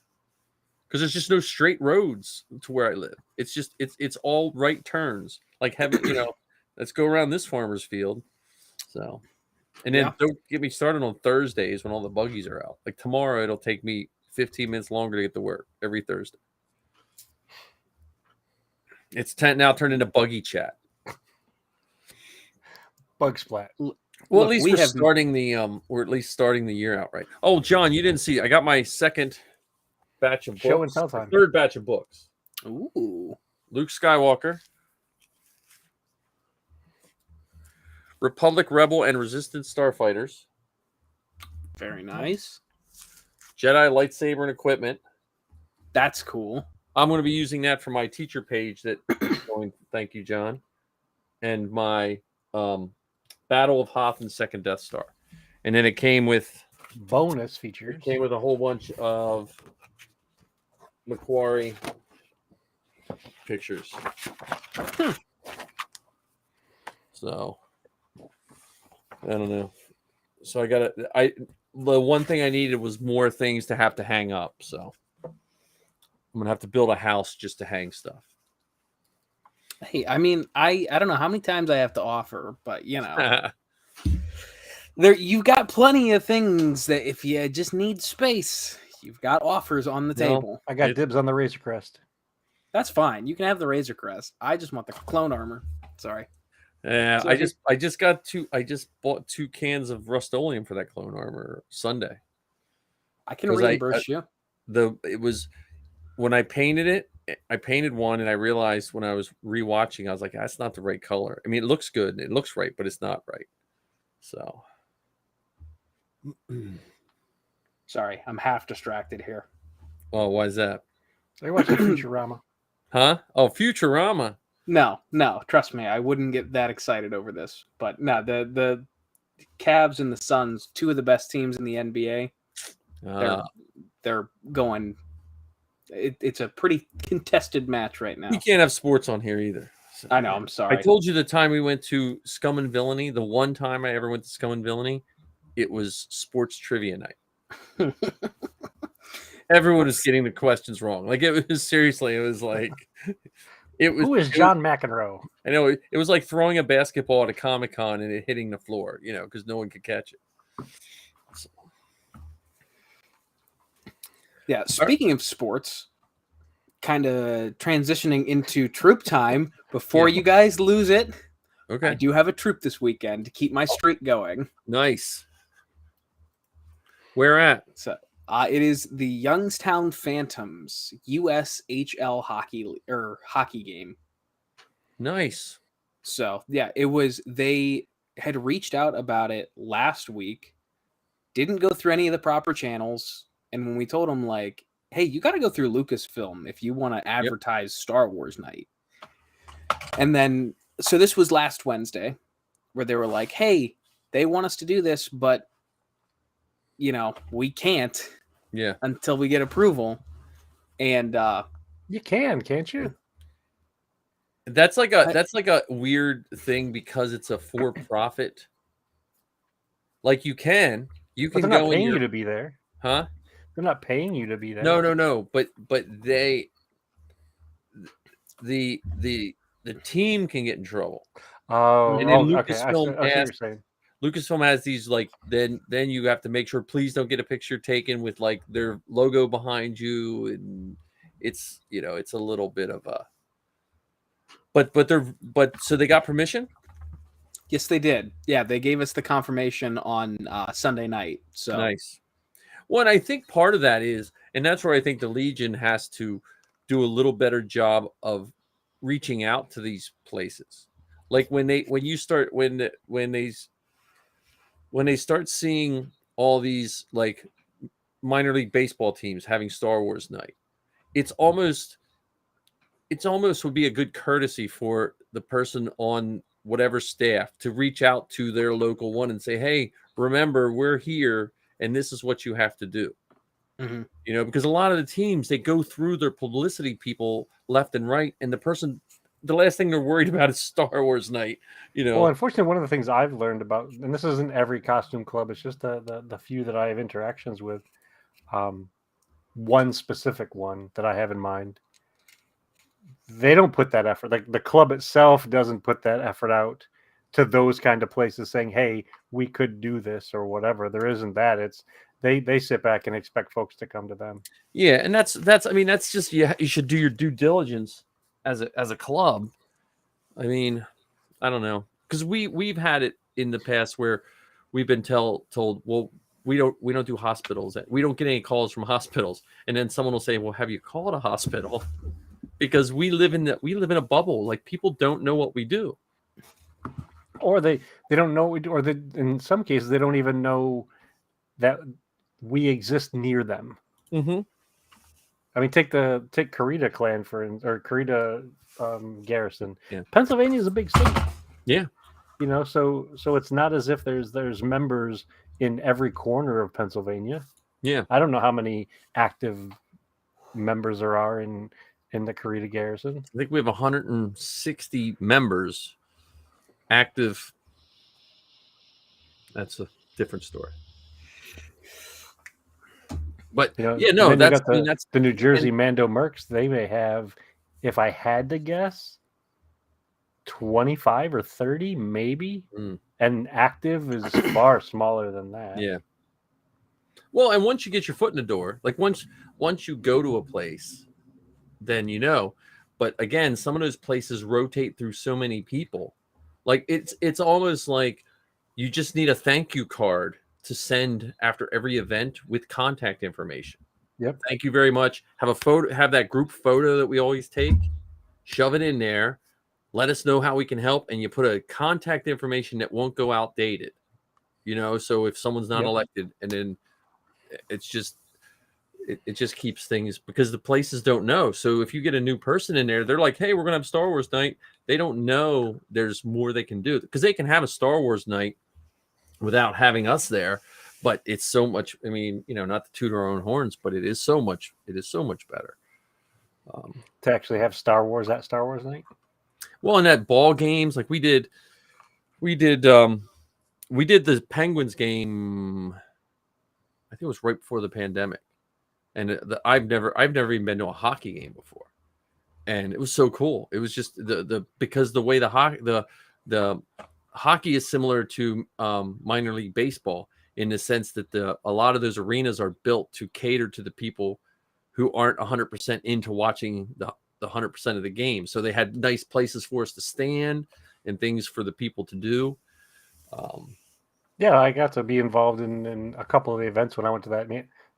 because there's just no straight roads to where I live. It's just it's all right turns. Like let's go around this farmer's field. So, and then don't get me started on Thursdays when all the buggies are out. Like tomorrow, it'll take me 15 minutes longer to get to work every Thursday. It's now turned into buggy chat. Bug splat. Well, Look, at least we're at least starting the year out right. Oh, John, you didn't see. I got my second batch of books. Show and tell time. Third batch of books. Ooh. Luke Skywalker, Republic, Rebel, and Resistance Starfighters. Very nice. Jedi lightsaber and equipment. That's cool. I'm going to be using that for my teacher page. Thank you, John. And my Battle of Hoth and Second Death Star. And then it came with bonus features. It came with a whole bunch of Macquarie pictures. So I don't know. So the one thing I needed was more things to have to hang up. So I'm gonna have to build a house just to hang stuff. Hey, I mean, I don't know how many times I have to offer, but you've got plenty of things that if you just need space, you've got offers on the table. I got dibs on the Razor Crest. That's fine. You can have the Razor Crest. I just want the clone armor. Sorry. Yeah, so I just bought 2 cans of Rust-Oleum for that clone armor Sunday. I can reimburse you. It was when I painted it. I painted one, and I realized when I was rewatching, I was like, "That's not the right color." I mean, it looks good, it looks right, but it's not right. So, sorry, I'm half distracted here. Oh, why is that? They're watching Futurama. Huh? Oh, Futurama. No, trust me, I wouldn't get that excited over this. But no, the Cavs and the Suns, 2 of the best teams in the NBA, they're going. It's a pretty contested match right now. We can't have sports on here either. So, I know. I'm sorry. I told you the time we went to Scum and Villainy. The one time I ever went to Scum and Villainy, it was sports trivia night. Everyone was getting the questions wrong. Like it was seriously. It was like Who is John McEnroe? I know it was like throwing a basketball at a Comic-Con and it hitting the floor. Because no one could catch it. So. Yeah, speaking of sports, kind of transitioning into troop time before you guys lose it. Okay. I do have a troop this weekend to keep my streak going. Nice. Where at? So it is the Youngstown Phantoms USHL hockey game. Nice. So yeah, they had reached out about it last week, didn't go through any of the proper channels. And when we told them, like, hey, you got to go through Lucasfilm if you want to advertise Star Wars night. And then, so this was last Wednesday where they were like, hey, they want us to do this, but, we can't until we get approval. And You can, can't you? That's like a weird thing because it's a for-profit. Like you can But they're go not in paying your you to be there. huh? They're not paying you to be there. No. But the team can get in trouble. Oh, And then okay. I see what you're saying. Lucasfilm has these like then you have to make sure please don't get a picture taken with like their logo behind you, and it's it's a little bit of a but so they got permission. Yes, they did. Yeah, they gave us the confirmation on Sunday night. So Nice. Well, and I think part of that is, and that's where I think the Legion has to do a little better job of reaching out to these places. Like when you start when they start seeing all these like minor league baseball teams having Star Wars night, it's almost would be a good courtesy for the person on whatever staff to reach out to their local one and say, hey, remember, we're here and this is what you have to do. Mhm. Because a lot of the teams, they go through their publicity people left and right, and the last thing they're worried about is Star Wars night. Well, unfortunately, one of the things I've learned about, and this isn't every costume club, it's just the few that I have interactions with. One specific one that I have in mind, they don't put that effort. Like the club itself doesn't put that effort out to those kind of places saying, hey, we could do this or whatever. There isn't that. It's they sit back and expect folks to come to them. Yeah, and that's I mean, that's just you should do your due diligence as a club. I mean, I don't know, because we've had it in the past where we've been told, well, we don't do hospitals. We don't get any calls from hospitals, and then someone will say, well, have you called a hospital? Because we live in a bubble. Like people don't know what we do, or they don't know what we do, or in some cases they don't even know that we exist near them. Mm-hmm. I mean, take Karita clan or Karita garrison. Yeah. Pennsylvania is a big state. Yeah. So it's not as if there's members in every corner of Pennsylvania. Yeah. I don't know how many active members there are in the Karita garrison. I think we have 160 members active. That's a different story. But that's the New Jersey Mando Mercs. They may have, if I had to guess, 25 or 30 maybe. And active is far smaller than that. Yeah. Well, and once you get your foot in the door, like once you go to a place, then but again, some of those places rotate through so many people. Like it's almost like you just need a thank you card to send after every event with contact information. Yep. Thank you very much. Have a photo, have that group photo that we always take, shove it in there, let us know how we can help, and you put a contact information that won't go outdated. So if someone's not elected, and then it's just it just keeps things, because the places don't know. So if you get a new person in there, they're like, hey, we're gonna have Star Wars night. They don't know there's more they can do, because they can have a Star Wars night without having us there, but it's so much. I mean, not to toot our own horns, but it is so much better to actually have Star Wars at Star Wars night. Well, and at ball games, like we did the Penguins game. I think it was right before the pandemic, and I've never even been to a hockey game before, and it was so cool. It was just because the way the hockey is similar to minor league baseball in the sense that a lot of those arenas are built to cater to the people who aren't 100% into watching the 100% of the game. So they had nice places for us to stand and things for the people to do. Yeah, I got to be involved in a couple of the events when I went to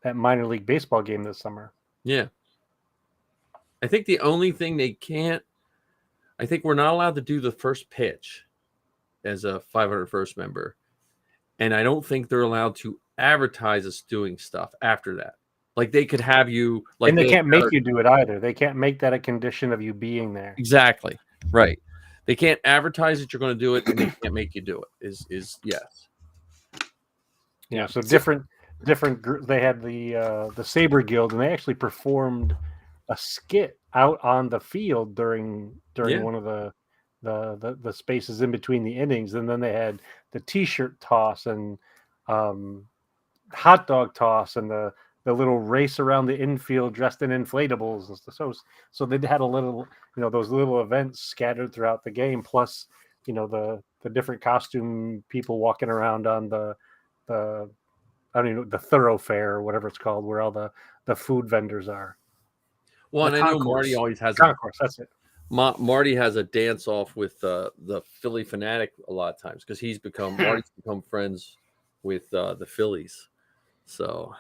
that minor league baseball game this summer. Yeah. I think the only thing I think we're not allowed to do the first pitch as a 501st member. And I don't think they're allowed to advertise us doing stuff after that. Like they could have you, like, and they can't make you do it either. They can't make that a condition of you being there. Exactly. Right. They can't advertise that you're going to do it, and they can't make you do it. Is yes. Yeah. So different groups. They had the Saber Guild, and they actually performed a skit out on the field during Yeah. one of the spaces in between the innings, and then they had the T-shirt toss and hot dog toss and the little race around the infield dressed in inflatables and stuff. So they had a little, those little events scattered throughout the game, plus the different costume people walking around on the I don't even know, the thoroughfare or whatever it's called, where all the food vendors are. Well, The and I know concourse. Marty always has Concourse, that's it. Marty has a dance off with the Philly Fanatic a lot of times because Marty's become friends with the Phillies. So,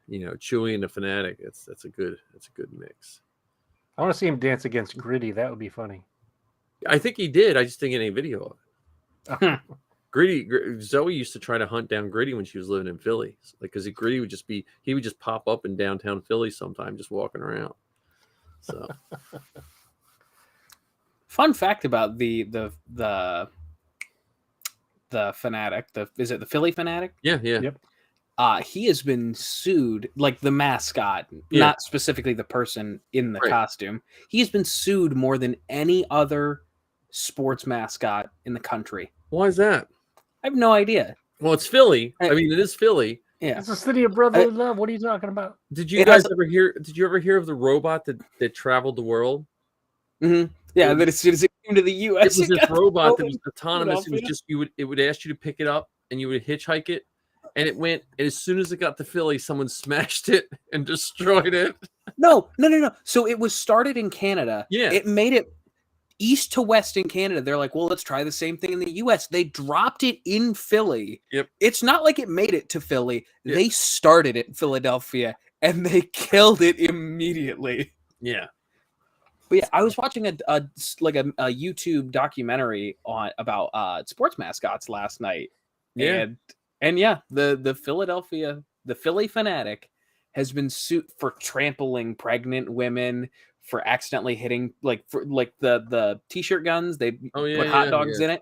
Chewy and the Fanatic, it's a good mix. I want to see him dance against Gritty. That would be funny. I think he did. I just didn't get any video of it. Zoe used to try to hunt down Gritty when she was living in Philly, because Gritty would just pop up in downtown Philly sometime, just walking around. So, fun fact about the Fanatic, is it the Philly Fanatic? yeah. Yep. He has been sued, like the mascot, Yeah. not specifically the person in the costume. He's been sued more than any other sports mascot in the country. Why is that? I have no idea. Well, it's Philly. I mean, it is Philly. Yeah. It's a city of brotherly love. What are you talking about? Did you guys ever hear? Did you ever hear of the robot that traveled the world? Mm-hmm. Yeah, that as soon as it came to the U.S., it was this robot that was in autonomous. It was just it would ask you to pick it up and you would hitchhike it, and it went. And as soon as it got to Philly, someone smashed it and destroyed it. No. So it was started in Canada. Yeah, it made it east to west in Canada. They're like, well, let's try the same thing in the U.S. They dropped it in Philly. Yep. It's not like it made it to Philly. Yep. They started it in Philadelphia and they killed it immediately. Yeah. But yeah, I was watching a YouTube documentary about sports mascots last night. Yeah. And yeah, the Philly Fanatic has been sued for trampling pregnant women, for accidentally hitting the T-shirt guns. They put hot dogs in it.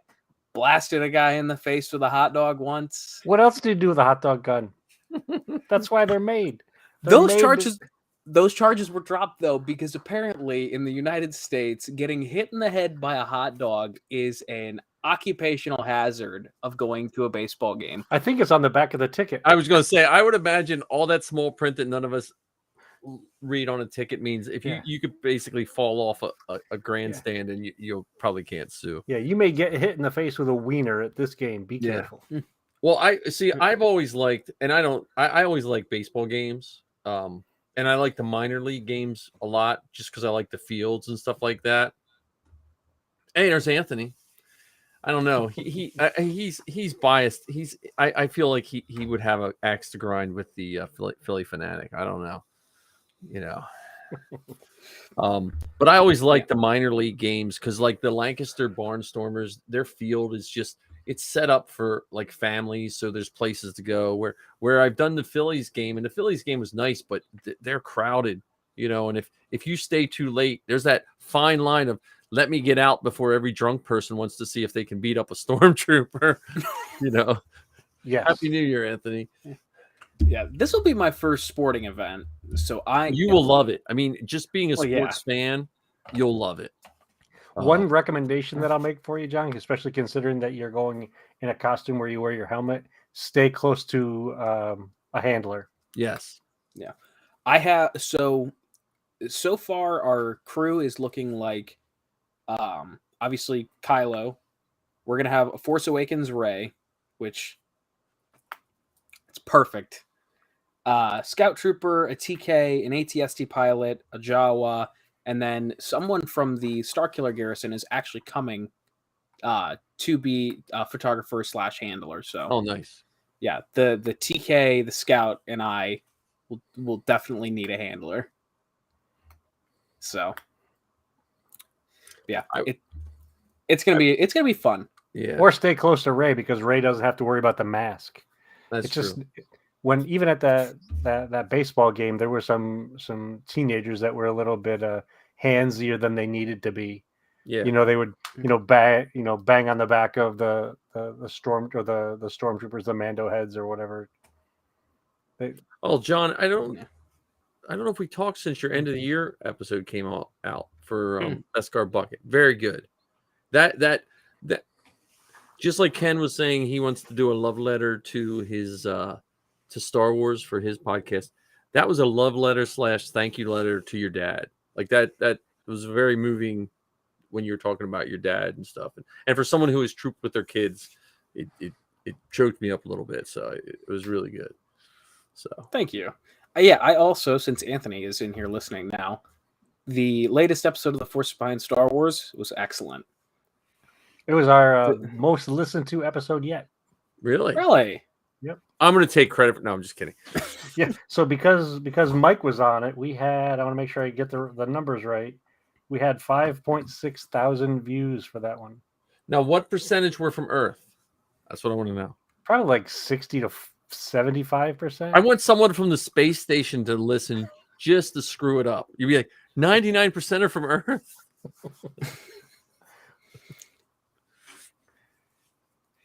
Blasted a guy in the face with a hot dog once. What else do you do with a hot dog gun? That's why they're made. Those charges were dropped though, because apparently in the United States, getting hit in the head by a hot dog is an occupational hazard of going to a baseball game. I think it's on the back of the ticket. I was going to say, I would imagine all that small print that none of us read on a ticket means if you could basically fall off a grandstand and you probably can't sue. Yeah, you may get hit in the face with a wiener at this game. Be careful. Well, I've always liked, and I always like baseball games. And I like the minor league games a lot just because I like the fields and stuff like that. Hey, there's Anthony. I don't know. He's biased. I feel like he would have an axe to grind with the Philly Fanatic. I don't know. But I always like the minor league games because, like, the Lancaster Barnstormers, their field is just, it's set up for like families, so there's places to go. Where I've done the Phillies game, and the Phillies game was nice, but they're crowded, and if you stay too late, there's that fine line of let me get out before every drunk person wants to see if they can beat up a stormtrooper. Yes. Happy New Year, Anthony. Yeah, this will be my first sporting event, so you will love it. I mean, just being a sports fan, you'll love it. One recommendation that I'll make for you, John, especially considering that you're going in a costume where you wear your helmet, stay close to a handler. Yes. Yeah. I have so far our crew is looking like obviously Kylo. We're gonna have a Force Awakens Rey, which it's perfect. Scout Trooper, a TK, an ATST pilot, a Jawa, and then someone from the Starkiller Garrison is actually coming to be a photographer / handler. So, nice. Yeah, the TK, the Scout, and I will definitely need a handler. So, yeah, it's gonna be fun. Yeah. Or stay close to Rey because Rey doesn't have to worry about the mask. That's true. Just when even at that baseball game, there were some teenagers that were a little bit handsier than they needed to be. Yeah, they would bang on the back of the stormtroopers, the Mando heads or whatever. John, I don't. I don't know if we talked since your end of the year episode came out for Hmm. Best Guard Bucket. Very good. That just like Ken was saying, he wants to do a love letter to his to Star Wars for his podcast. That was a love letter / thank you letter to your dad. Like that was very moving when you were talking about your dad and stuff. And for someone who is trooped with their kids, it choked me up a little bit. So it was really good. So Thank you. Yeah, I also, since Anthony is in here listening now, the latest episode of The Force Behind Star Wars was excellent. It was our most listened to episode yet. really, Really? I'm going to take credit for. No, I'm just kidding. Yeah. So because Mike was on it, we had. I want to make sure I get the numbers right. We had 5.6 thousand views for that one. Now, what percentage were from Earth? That's what I want to know. Probably like 60 to 75%. I want someone from the space station to listen just to screw it up. You'd be like, 99% are from Earth.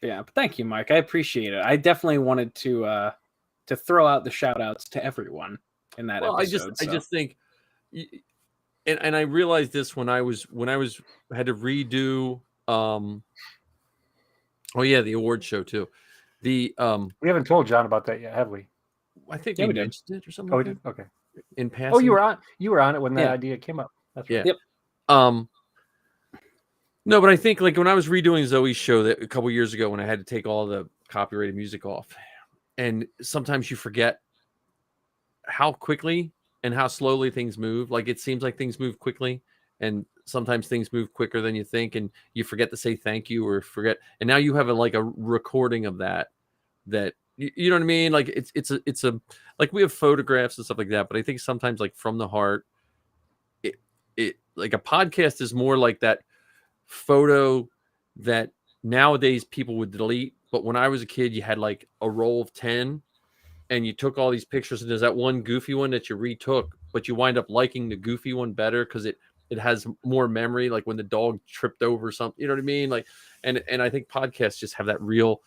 Yeah, but thank you, Mike. I appreciate it. I definitely wanted to throw out the shout outs to everyone in that Well, episode. I just think, and I realized this when I had to redo. Oh yeah, the award show too. The we haven't told John about that yet, have we? I think Yeah, we we did. mentioned it or something. Oh, we like did. Okay. that, in passing. Oh, you were on it when that Yeah. idea came up. That's Yeah. right. Yep. No, but I think like when I was redoing Zoe's show that a couple years ago when I had to take all the copyrighted music off, and sometimes you forget how quickly and how slowly things move. Like it seems like things move quickly, and sometimes things move quicker than you think, and you forget to say thank you or forget. And now you have a recording of that you know what I mean? Like it's a like we have photographs and stuff like that, but I think sometimes like from the heart, it like a podcast is more like that photo that nowadays people would delete. But when I was a kid, you had like a roll of 10 and you took all these pictures and there's that one goofy one that you retook, but you wind up liking the goofy one better because it has more memory, like when the dog tripped over something, you know what I mean? Like, and I think podcasts just have that real,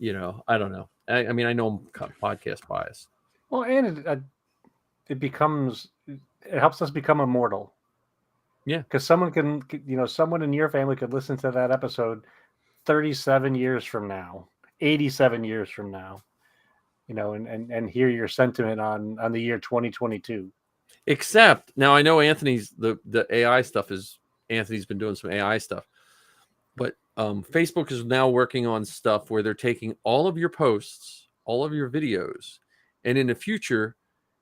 I don't know. I mean, I know I'm podcast biased. Well, and it helps us become immortal. Yeah. Because someone someone in your family could listen to that episode 37 years from now, 87 years from now, and hear your sentiment on the year 2022. Except now I know Anthony's the AI stuff Anthony's been doing some AI stuff, but Facebook is now working on stuff where they're taking all of your posts, all of your videos, and in the future,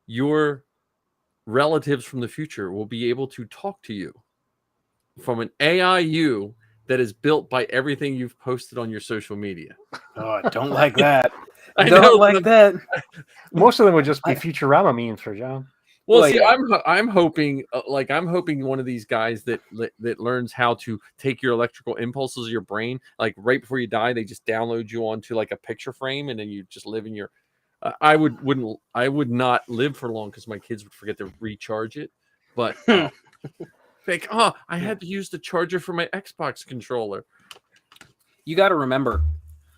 your relatives from the future will be able to talk to you from an AI you that is built by everything you've posted on your social media. Oh, I don't like that. I don't know, like that. Most of them would just be Futurama memes for John. Well, Well, see, yeah. I'm hoping one of these guys that learns how to take your electrical impulses of your brain, like right before you die, they just download you onto like a picture frame, and then you just live in your. I would not live for long because my kids would forget to recharge it, but like, I had to use the charger for my Xbox controller. You got to remember,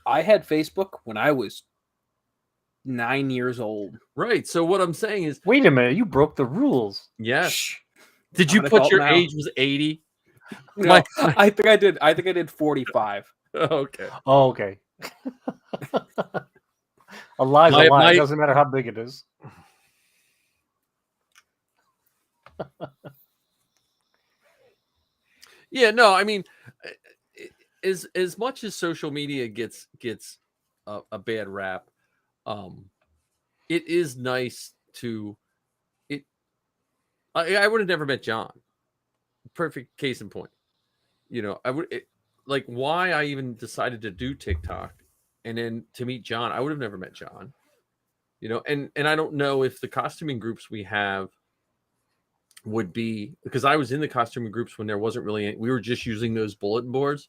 I had Facebook when I was 9 years old. Right. So what I'm saying is, Wait a minute, you broke the rules. yes. Shh. Did I'm you an put adult your now. age was 80? No, I think I did. I think I did 45. Okay. Oh, okay. A lie's a lie. It doesn't matter how big it is. Yeah, no, I mean, as much as social media gets a bad rap, it is nice to it. I would have never met John. Perfect case in point. Like why I even decided to do TikTok, and then to meet John, I would have never met John. And I don't know if the costuming groups we have would be, because I was in the costuming groups when there wasn't really we were just using those bulletin boards.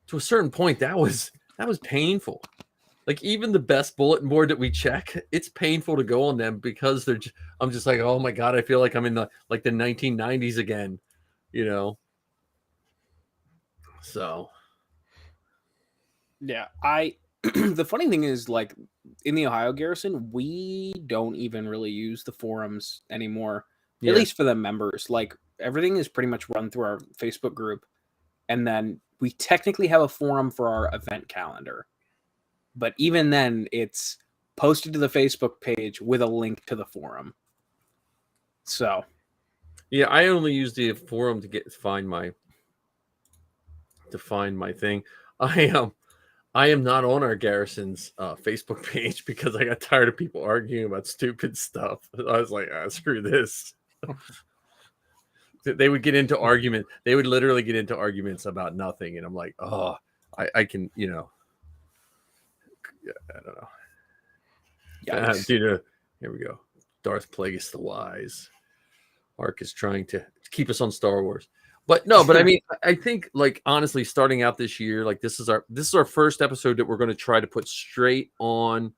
To a certain point, that was painful. Like even the best bulletin board that we check, it's painful to go on them because I'm just like, oh my God, I feel like I'm in the 1990s again, So Yeah, the funny thing is, like, in the Ohio Garrison, we don't even really use the forums anymore, Yeah. at least for the members. Like, everything is pretty much run through our Facebook group. And then we technically have a forum for our event calendar. But even then, it's posted to the Facebook page with a link to the forum. So, Yeah, I only use the forum to find my thing. I am not on our Garrison's Facebook page because I got tired of people arguing about stupid stuff. I was like, screw this. They would get into argument. They would literally get into arguments about nothing, and I'm like, oh, I can, I don't know. yikes. Here we go. Darth Plagueis the Wise. Ark is trying to keep us on Star Wars. But no, I mean, I think, like, honestly, starting out this year, like, this is our first episode that we're going to try to put straight on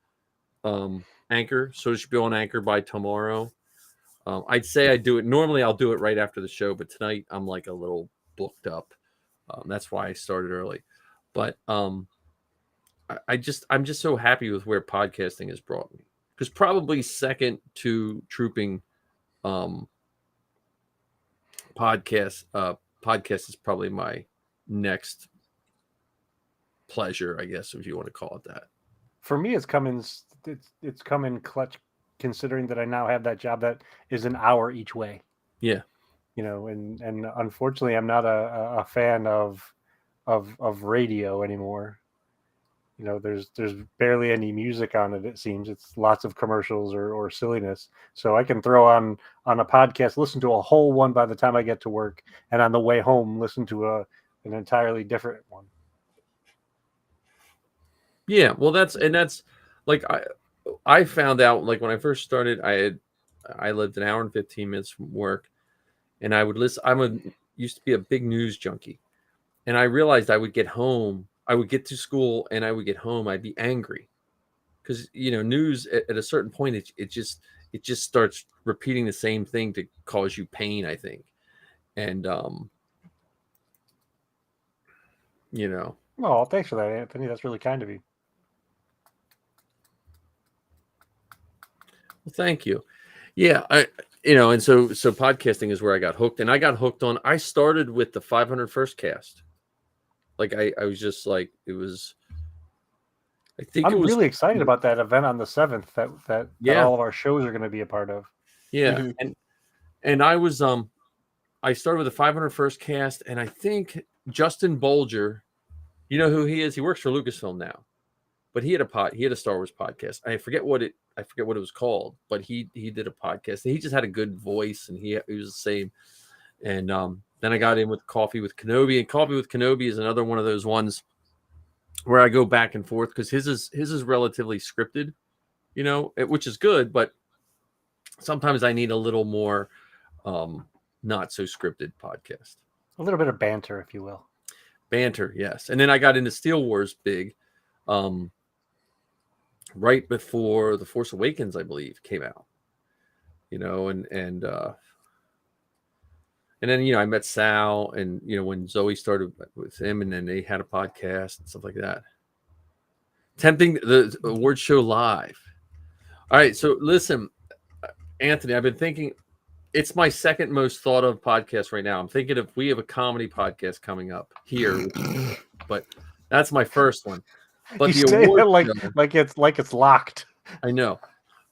Anchor. So it should be on Anchor by tomorrow. I'd say I do it. Normally I'll do it right after the show, but tonight I'm like a little booked up. That's why I started early. But I'm just so happy with where podcasting has brought me. Because probably second to trooping podcast is probably my next pleasure, I guess, if you want to call it that. For me, it's come in clutch, considering that I now have that job that is an hour each way. Yeah. And unfortunately I'm not a fan of radio anymore. There's barely any music on it. It seems it's lots of commercials or silliness. So I can throw on a podcast, listen to a whole one by the time I get to work, and on the way home listen to an entirely different one. Yeah, well, that's like I found out, like, when I first started, I lived an hour and 15 minutes from work, and I would listen. Used to be a big news junkie, and I realized I would get home. I would get to school and I would get home. I'd be angry because, news at a certain point, it just starts repeating the same thing to cause you pain, I think. And, Oh, thanks for that, Anthony. That's really kind of you. Well, thank you. Yeah. And so podcasting is where I got hooked, and I started with the 501st cast. Like I was just like, it was, I'm really excited about that event on the 7th that all of our shows are going to be a part of. Yeah. Mm-hmm. And I was, I started with the 501st cast, and I think Justin Bolger, you know who he is? He works for Lucasfilm now, but he had a Star Wars podcast. I forget what it was called, but he did a podcast. He just had a good voice, and he was the same. And then I got in with Coffee with Kenobi, and Coffee with Kenobi is another one of those ones where I go back and forth because his is relatively scripted, which is good, but sometimes I need a little more not so scripted podcast. A little bit of banter, if you will. Banter, yes. And then I got into Steel Wars big right before The Force Awakens, I believe, came out. And then, I met Sal, and, when Zoe started with him, and then they had a podcast and stuff like that. Tempting the award show live. All right. So listen, Anthony, I've been thinking, it's my second most thought of podcast right now. I'm thinking if we have a comedy podcast coming up here, but that's my first one. But you say that like it's locked. I know.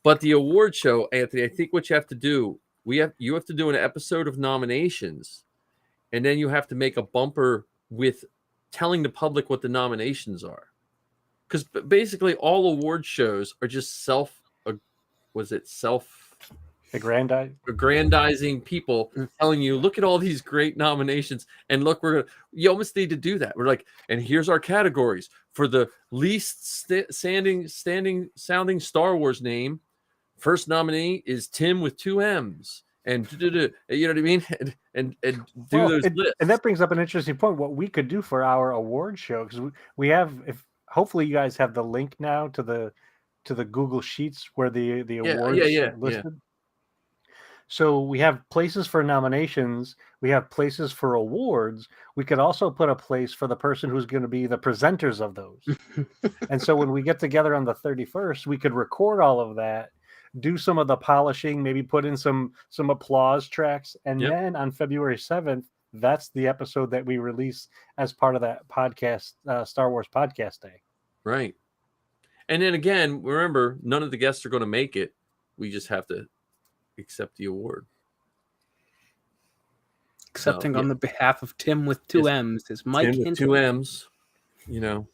But the award show, Anthony, I think what you have to do, you have to do an episode of nominations, and then you have to make a bumper with telling the public what the nominations are. Because basically all award shows are just aggrandizing people telling you, look at all these great nominations, and look, you almost need to do that. We're like, and here's our categories for the least sounding Star Wars name. First nominee is Tim with 2 M's, and you know what I mean, and do those lists. And that brings up an interesting point. What we could do for our award show, because we have, hopefully you guys have the link now to the Google Sheets where the awards listed. So we have places for nominations. We have places for awards. We could also put a place for the person who's going to be the presenters of those. And so when we get together on the 31st, we could record all of that, do some of the polishing, maybe put in some applause tracks, and Yep. then on February 7th, that's the episode that we release as part of that podcast, Star Wars Podcast Day. Right. And then again, remember, none of the guests are going to make it. We just have to accept the award. Accepting So, on the behalf of Tim with two Yes. M's is Mike Tim with Hinton. two M's, you know.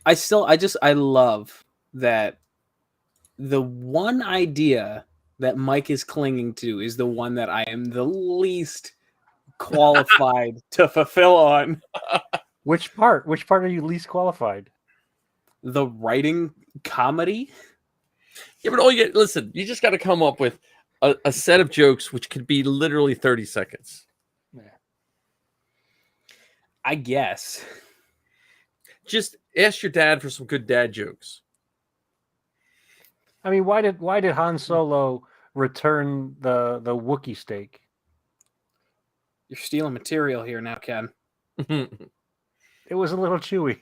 I love that the one idea that Mike is clinging to is the one that I am the least qualified to fulfill on. Which part? Which part are you least qualified? The writing comedy. Yeah, but listen, you just got to come up with a set of jokes which could be literally 30 seconds. I guess. Just ask your dad for some good dad jokes. I mean, why did Han Solo return the Wookiee steak? You're stealing material here now, Ken. It was a little chewy.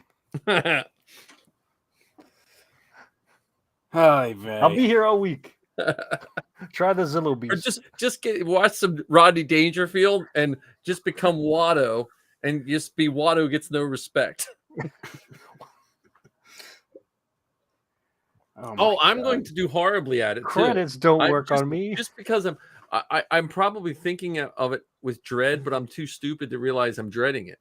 I'll be here all week. Try the Zillow Or Beast. just watch some Rodney Dangerfield and just become Watto and just be Watto gets no respect. I'm going to do horribly at it too. Credits don't work on me. Just because I'm probably thinking of it with dread, but I'm too stupid to realize I'm dreading it.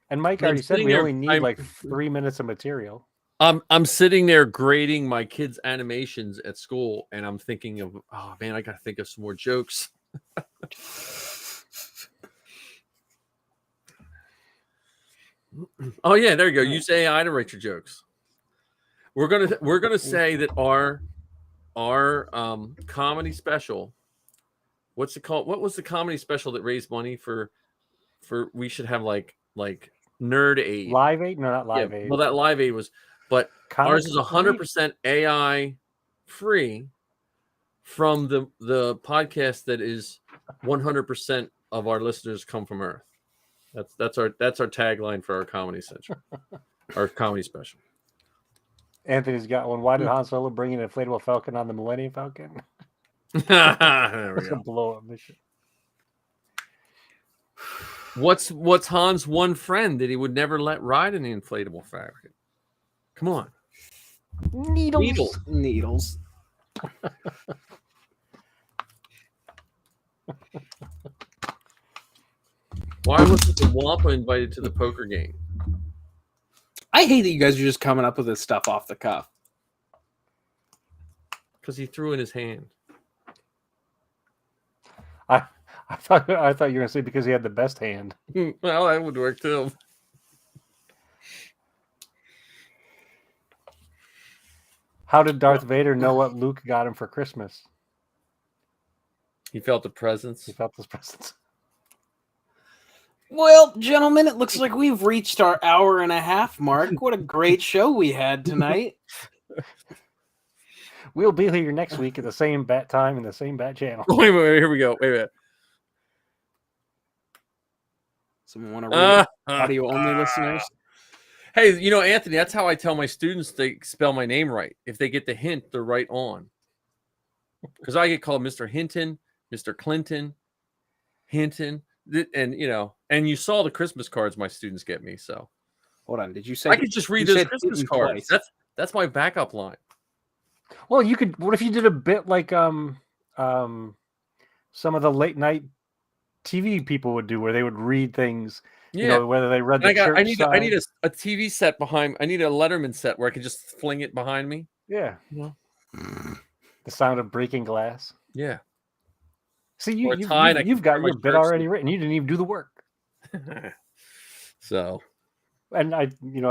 And Mike I'm already said sitting we there- only need I'm- like 3 minutes of material. I'm sitting there grading my kids' animations at school, and I'm thinking of, oh man, I got to think of some more jokes. Oh yeah, there you go. Use AI to write your jokes. We're gonna say that our comedy special. What's it called? What was the comedy special that raised money for? We should have like Nerd Aid. Live Aid? No, not Live Aid. Well, that Live Aid was, but ours is Comic 100% AI free from the podcast that is 100% of our listeners come from Earth. That's our tagline for our comedy central, our comedy special. Anthony's got one. Why did Han Solo bring an inflatable Falcon on the Millennium Falcon? There we It's a go. blow-up mission. What's Han's one friend that he would never let ride in the inflatable Falcon? Come on. Needles. Why wasn't the Wampa invited to the poker game? I hate that you guys are just coming up with this stuff off the cuff. Because he threw in his hand. I thought you were going to say because he had the best hand. Well, that would work too. How did Darth Vader know what Luke got him for Christmas? He felt the presence. He felt his presence. Well, gentlemen, it looks like we've reached our hour and a half mark. What a great show we had tonight. We'll be here next week at the same bat time and the same bat channel. Wait, here we go. Wait a minute. Someone want to read audio only listeners? Hey, Anthony, that's how I tell my students to spell my name right. If they get the hint, they're right on. Because I get called Mr. Hinton, Mr. Clinton, Hinton, and you saw the Christmas cards my students get me. So Hold on, did you say I could just read you those said Christmas Hinton cards. twice? That's my backup line. Well, you could. What if you did a bit like some of the late night TV people would do, where they would read things. Yeah. Whether they read And the church I need sign. a TV set behind. I need a Letterman set where I can just fling it behind me. Yeah. Yeah. The sound of breaking glass. Yeah. See, Or a you've tie, and I got can your my bit shirt already written. You didn't even do the work. So, And I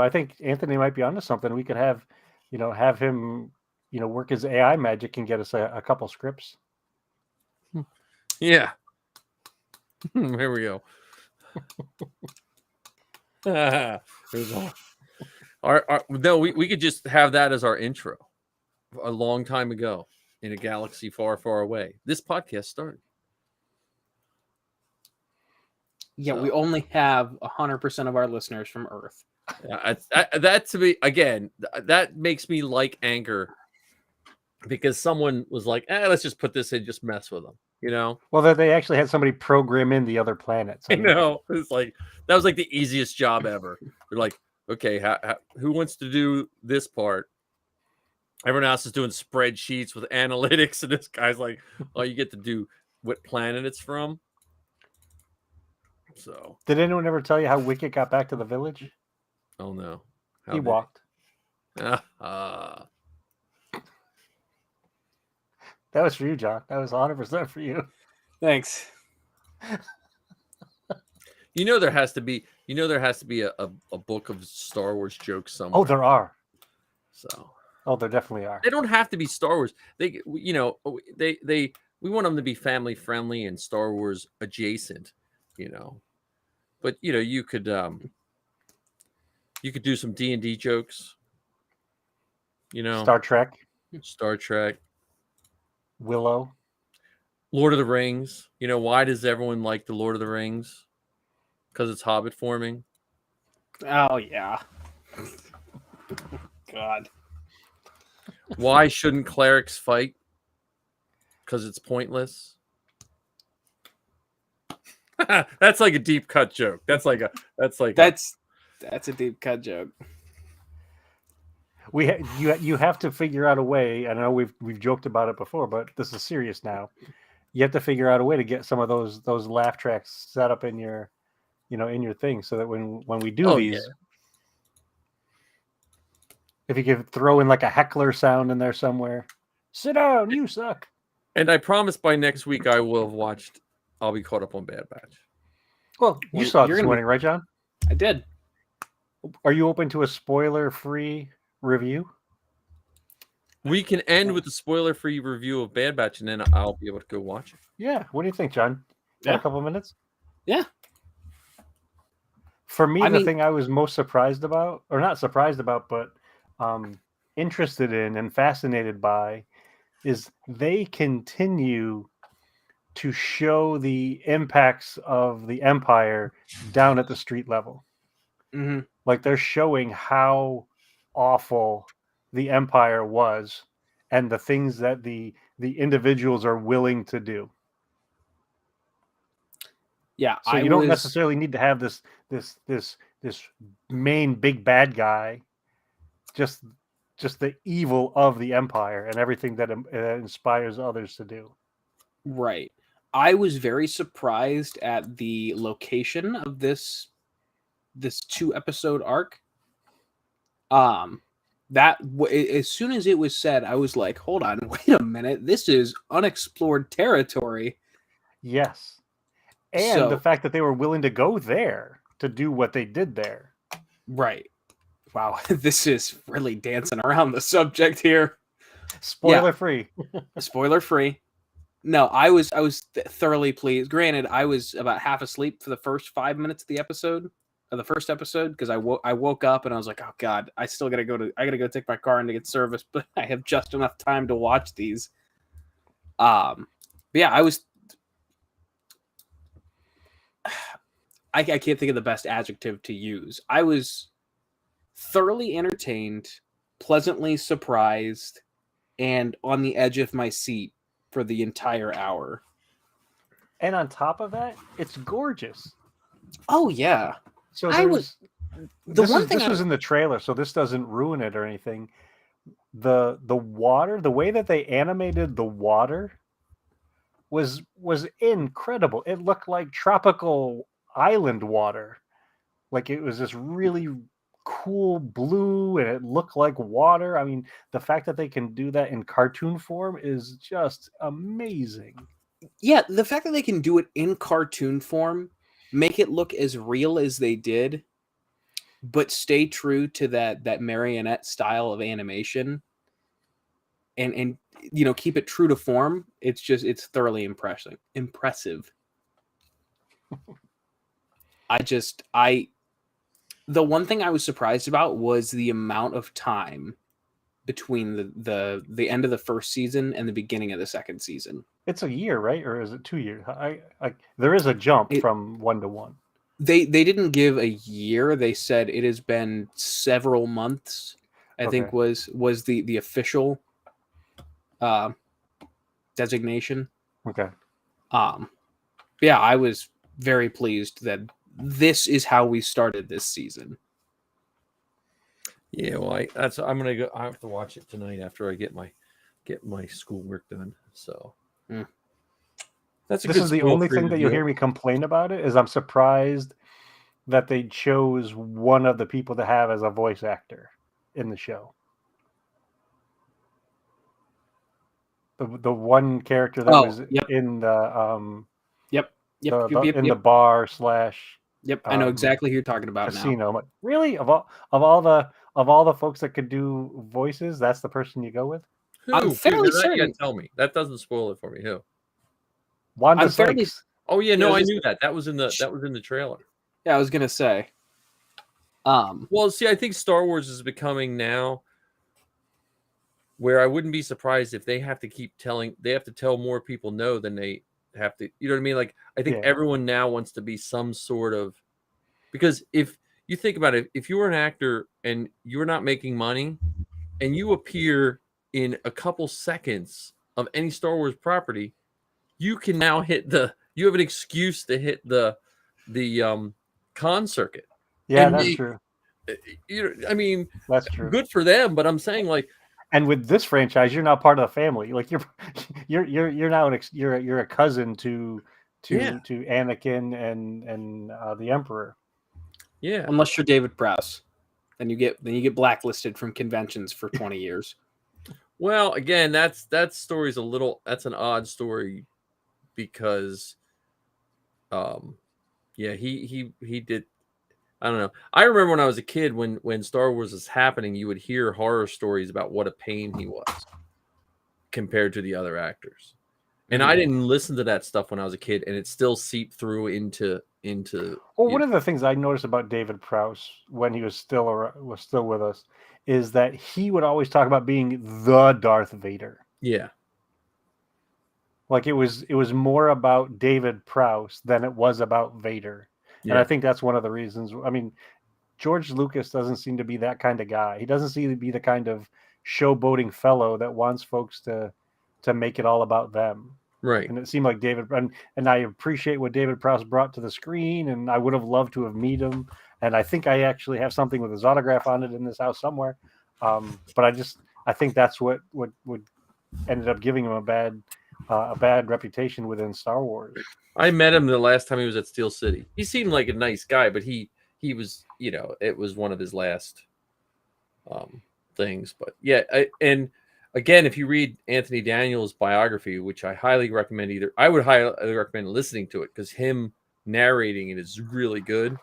think Anthony might be onto something. We could have him, work his AI magic and get us a couple scripts. yeah. Here we go. There's No, we could just have that as our intro. A long time ago, in a galaxy far, far away, this podcast started. Yeah, So, we only have 100% of our listeners from Earth. that to me again, that makes me like Anchor because someone was like, let's just put this in, just mess with them, you know. Well, that they actually had somebody program in the other planets. I know, it's like that was like the easiest job ever. They're like, okay, who wants to do this part? Everyone else is doing spreadsheets with analytics, and this guy's like, "Oh, you get to do what planet it's from." So, Did anyone ever tell you how Wicket got back to the village? oh no, He walked. Uh, That was for you, John. That was 100% for you. Thanks. there has to be, a book of Star Wars jokes somewhere. Oh, there are. So, Oh, there definitely are. they don't have to be Star Wars. They we want them to be family friendly and Star Wars adjacent, But you could do some D&D jokes, Star Trek, Star Trek, Willow. Lord of the Rings. Why does everyone like the Lord of the Rings? Because it's Hobbit forming. Oh yeah. God. Why shouldn't clerics fight? Because it's pointless. That's like a deep cut joke. That's a deep cut joke. You have to figure out a way. I know we've joked about it before, but this is serious now. You have to figure out a way to get some of those laugh tracks set up in your thing, so that when we do these, yeah. If you could throw in like a heckler sound in there somewhere, sit down, you suck. And I promise by next week I'll be caught up on Bad Batch. Well, you saw it this morning, right, John? I did. Are you open to a spoiler-free review? We can end with the spoiler-free review of Bad Batch, and then I'll be able to go watch it. Yeah. What do you think, John? Yeah. A couple minutes? Yeah. For me, the thing I was most surprised about, or not surprised about, but interested in and fascinated by, is they continue to show the impacts of the Empire down at the street level. Mm-hmm. Like they're showing how awful the Empire was and the things that the individuals are willing to do. Yeah, so you don't necessarily need to have this main big bad guy. Just the evil of the Empire and everything that inspires others to do. Right. I was very surprised at the location of this 2-episode arc. As soon as it was said, I was like, hold on, wait a minute. This is unexplored territory. Yes. And the fact that they were willing to go there to do what they did there. Right. Wow, this is really dancing around the subject here. Spoiler free. Spoiler free. No, I was thoroughly pleased. Granted, I was about half asleep for the first 5 minutes of the first episode, because I woke up and I was like, oh god, I gotta go take my car in to get serviced, but I have just enough time to watch these. But yeah, I can't think of the best adjective to use. I was thoroughly entertained, pleasantly surprised, and on the edge of my seat for the entire hour. And on top of that, it's gorgeous. Oh yeah. So this was in the trailer, so this doesn't ruin it or anything. The water, the way that they animated the water was incredible. It looked like tropical island water. Like it was this really cool blue and it looked like water. I mean, the fact that they can do that in cartoon form is just amazing. Yeah, the fact that they can do it in cartoon form, make it look as real as they did, but stay true to that marionette style of animation and keep it true to form. It's thoroughly impressive. The one thing I was surprised about was the amount of time between the end of the first season and the beginning of the second season. It's a year, right? Or is it 2 years? There is a jump It- from 1 to 1. They didn't give a year. They said it has been several months. I think was the official designation. Okay. Yeah, I was very pleased that this is how we started this season. Yeah, well, I'm gonna go. I have to watch it tonight after I get my schoolwork done. So that's a This good is the spoil only for you thing to that you'll do. hear me complain about it is I'm surprised that they chose one of the people to have as a voice actor in the show. The one character that was in the Yep. in the bar slash Yep, I know exactly who you're talking about casino. now. I'm like, really? Of all the folks that could do voices, that's the person you go with? I'm fairly Now that you certain. gotta tell me. That doesn't spoil it for me. Who? Wanda I'm fairly- Sykes. Oh yeah, no, Yeah, I just- knew that. That was in the trailer. Yeah, I was gonna say. Well, see, I think Star Wars is becoming now where I wouldn't be surprised if they have to they have to tell more people no than they have to, you know what I mean? Like, I think everyone now wants to be some sort of, because if you think about it, if you were an actor and you're not making money and you appear in a couple seconds of any Star Wars property, you can now you have an excuse to hit the con circuit. Yeah, that's true. I mean, that's true. Good for them, but I'm saying, like, and with this franchise, you're now part of the family. Like you're now you're a cousin to Anakin and the Emperor. Yeah, unless you're David Prowse, then you get blacklisted from conventions for 20 years. Well, again, that story's that's an odd story because, he did. I don't know. I remember when I was a kid, when Star Wars was happening, you would hear horror stories about what a pain he was compared to the other actors. And I didn't listen to that stuff when I was a kid, and it still seeped through into. Well, one of the things I noticed about David Prowse when he was still with us is that he would always talk about being the Darth Vader. Yeah. Like it was more about David Prowse than it was about Vader. Yeah. And I think that's one of the reasons. I mean, George Lucas doesn't seem to be that kind of guy. He doesn't seem to be the kind of showboating fellow that wants folks to make it all about them. Right. And it seemed like David, and I appreciate what David Prowse brought to the screen, and I would have loved to have met him. And I think I actually have something with his autograph on it in this house somewhere. But I think that's what ended up giving him a bad reputation within Star Wars. I met him the last time he was at Steel City. He seemed like a nice guy, but he was, it was one of his last things. But yeah, and again, if you read Anthony Daniels' biography, which I highly recommend, I would highly recommend listening to it because him narrating it is really good.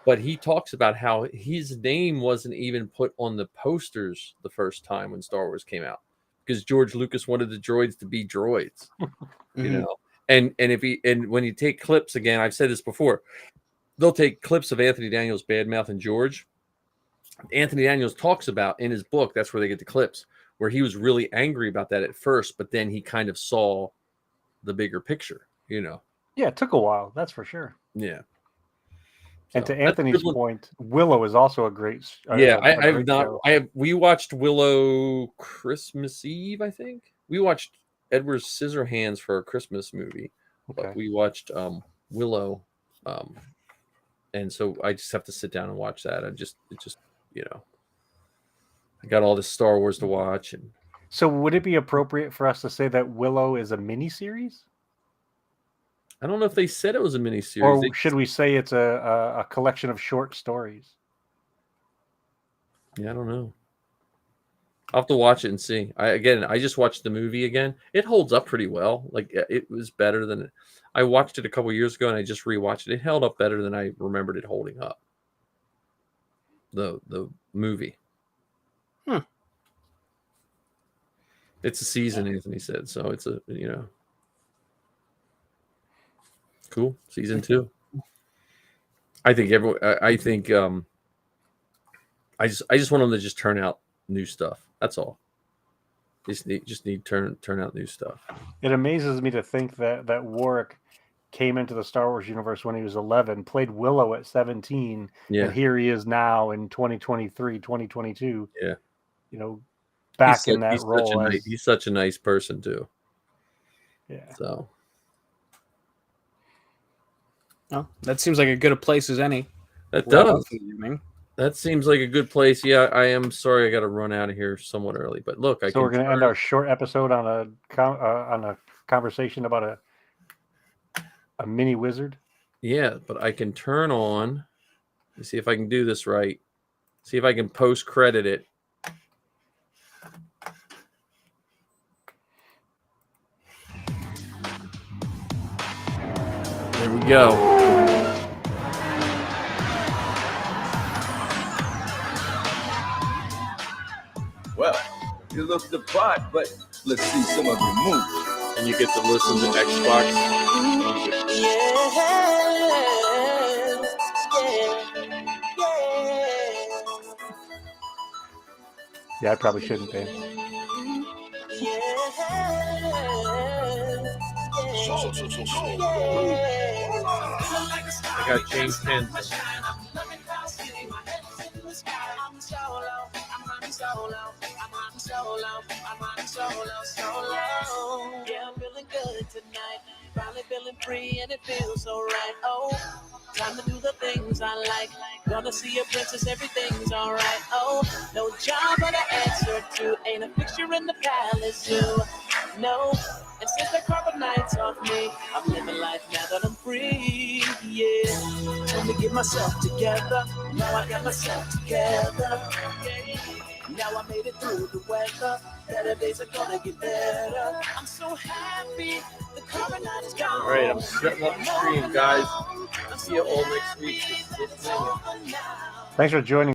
But he talks about how his name wasn't even put on the posters the first time when Star Wars came out because George Lucas wanted the droids to be droids, And when you take clips, again, I've said this before, they'll take clips of Anthony Daniels' Badmouth and George. Anthony Daniels talks about in his book, that's where they get the clips, where he was really angry about that at first, but then he kind of saw the bigger picture, Yeah, it took a while, that's for sure. Yeah. And to Anthony's point, Willow is also a great. We watched Willow Christmas Eve, I think. We watched Edward Scissorhands for a Christmas movie, but we watched Willow, and so I just have to sit down and watch that. I got all this Star Wars to watch, and so would it be appropriate for us to say that Willow is a miniseries? I don't know if they said it was a miniseries, or should we say it's a collection of short stories? Yeah, I don't know. I'll have to watch it and see. I just watched the movie again. It holds up pretty well. Like it was better than I watched it a couple years ago, and I just rewatched it. It held up better than I remembered it holding up. The movie. It's a season, Anthony said, so it's a cool season 2. I think I just want them to just turn out new stuff. That's all. Just need turn out new stuff. It amazes me to think that Warwick came into the Star Wars universe when he was 11, played Willow at 17, Yeah. and here he is now in 2023, 2022. Yeah. You know, back in that role. He's such a nice person too. Yeah. So. Oh, that seems like as good a place as any. That Wrap up does. for the evening. That seems like a good place. Yeah, I am sorry I got to run out of here somewhat early, but look, So we're going to end our short episode on a conversation about a mini wizard. Yeah, but I can turn on. Let's see if I can do this right. See if I can post credit it. There we go. Well, you look the part, but let's see some of your moves. And you get to listen to Xbox music. Yeah, I probably shouldn't be. I got James Penn. Yeah, I'm feeling good tonight. Finally feeling free and it feels so right. Oh, time to do the things I like. Gonna see a princess, everything's alright. Oh, no job but an answer to. Ain't a fixture in the palace too. No, and since the carpet nights off me, I'm living life now that I'm free. Yeah, time to get myself together. Now I got myself together. Now I made it through the weather. Better days are gonna get better. I'm so happy. The carpet night is gone. All right, I'm setting up the stream, guys. See you all next week. Thanks for joining.